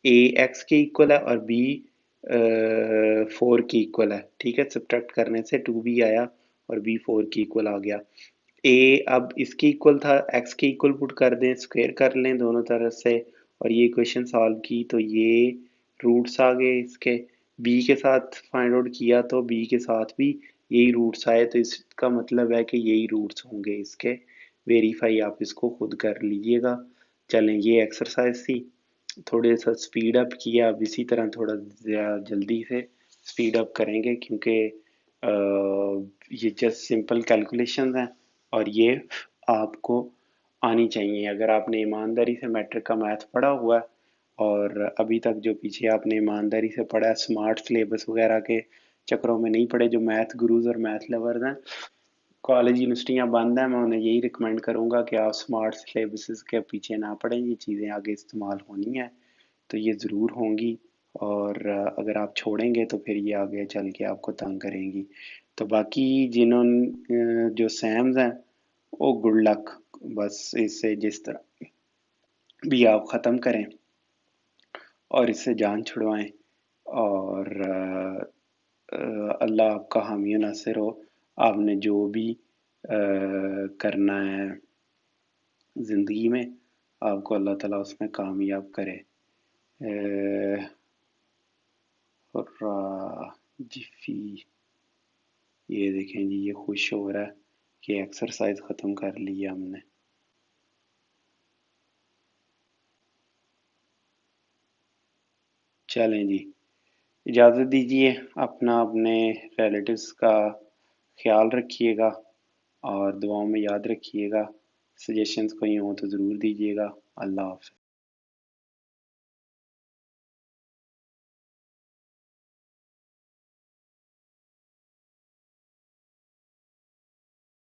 Speaker 1: A X के इक्वल है और बी 4 के इक्वल है। ठीक है, सब्ट्रैक्ट करने से 2b आया और बी 4 के इक्वल आ गया। ए अब इसके इक्वल था, एक्स के इक्वल पुट कर दें, स्क्वायर कर लें दोनों तरफ से, और ये इक्वेशन सॉल्व की तो ये रूट्स आ गए इसके। बी के साथ फाइंड आउट किया तो बी के साथ भी यही रूट्स आए, तो इसका मतलब है कि यही रूट्स होंगे इसके। वेरीफाई आप इसको खुद कर लीजिएगा। चलें, ये एक्सरसाइज थी, थोड़े सा स्पीड अप किया, अब इसी तरह थोड़ा जल्दी से स्पीड अप करेंगे, क्योंकि ये जस्ट सिंपल कैलकुलेशंस हैं और ये आपको आनी चाहिए। अगर आपने ईमानदारी से मैट्रिक का मैथ पढ़ा हुआ है, और अभी तक जो पीछे आपने ईमानदारी से पढ़ा है, स्मार्ट सिलेबस वगैरह के चक्करों में नहीं पढ़े, जो मैथ गुरुज और मैथ लवर्स हैं, कॉलेज यूनिवर्सिटियाँ बंद हैं, मैं उन्हें यही रिकमेंड करूँगा कि आप स्मार्ट सिलेबस के पीछे ना पढ़ें, ये चीज़ें आगे इस्तेमाल होनी है तो ये ज़रूर होंगी, और अगर आप छोड़ेंगे तो फिर ये आगे चल के आपको तंग करेंगी। तो बाकी जिन्होंने जो सैम्स हैं वो गुड लक, बस इससे जिस तरह भी आप ख़त्म करें और इससे जान छुड़वाएं, और अल्लाह आपका हामी नासिर हो। आपने जो भी करना है ज़िंदगी में, आपको अल्लाह ताला उसमें कामयाब करे। जिफी, ये देखें जी, ये खुश हो रहा है कि एक्सरसाइज ख़त्म कर ली है हमने। चलें जी, इजाज़त दीजिए, अपना अपने रिलेटिव्स का ख्याल रखिएगा और दुआओं में याद रखिएगा। सजेशंस कोई हों तो ज़रूर दीजिएगा। अल्लाह हाफ़िज़।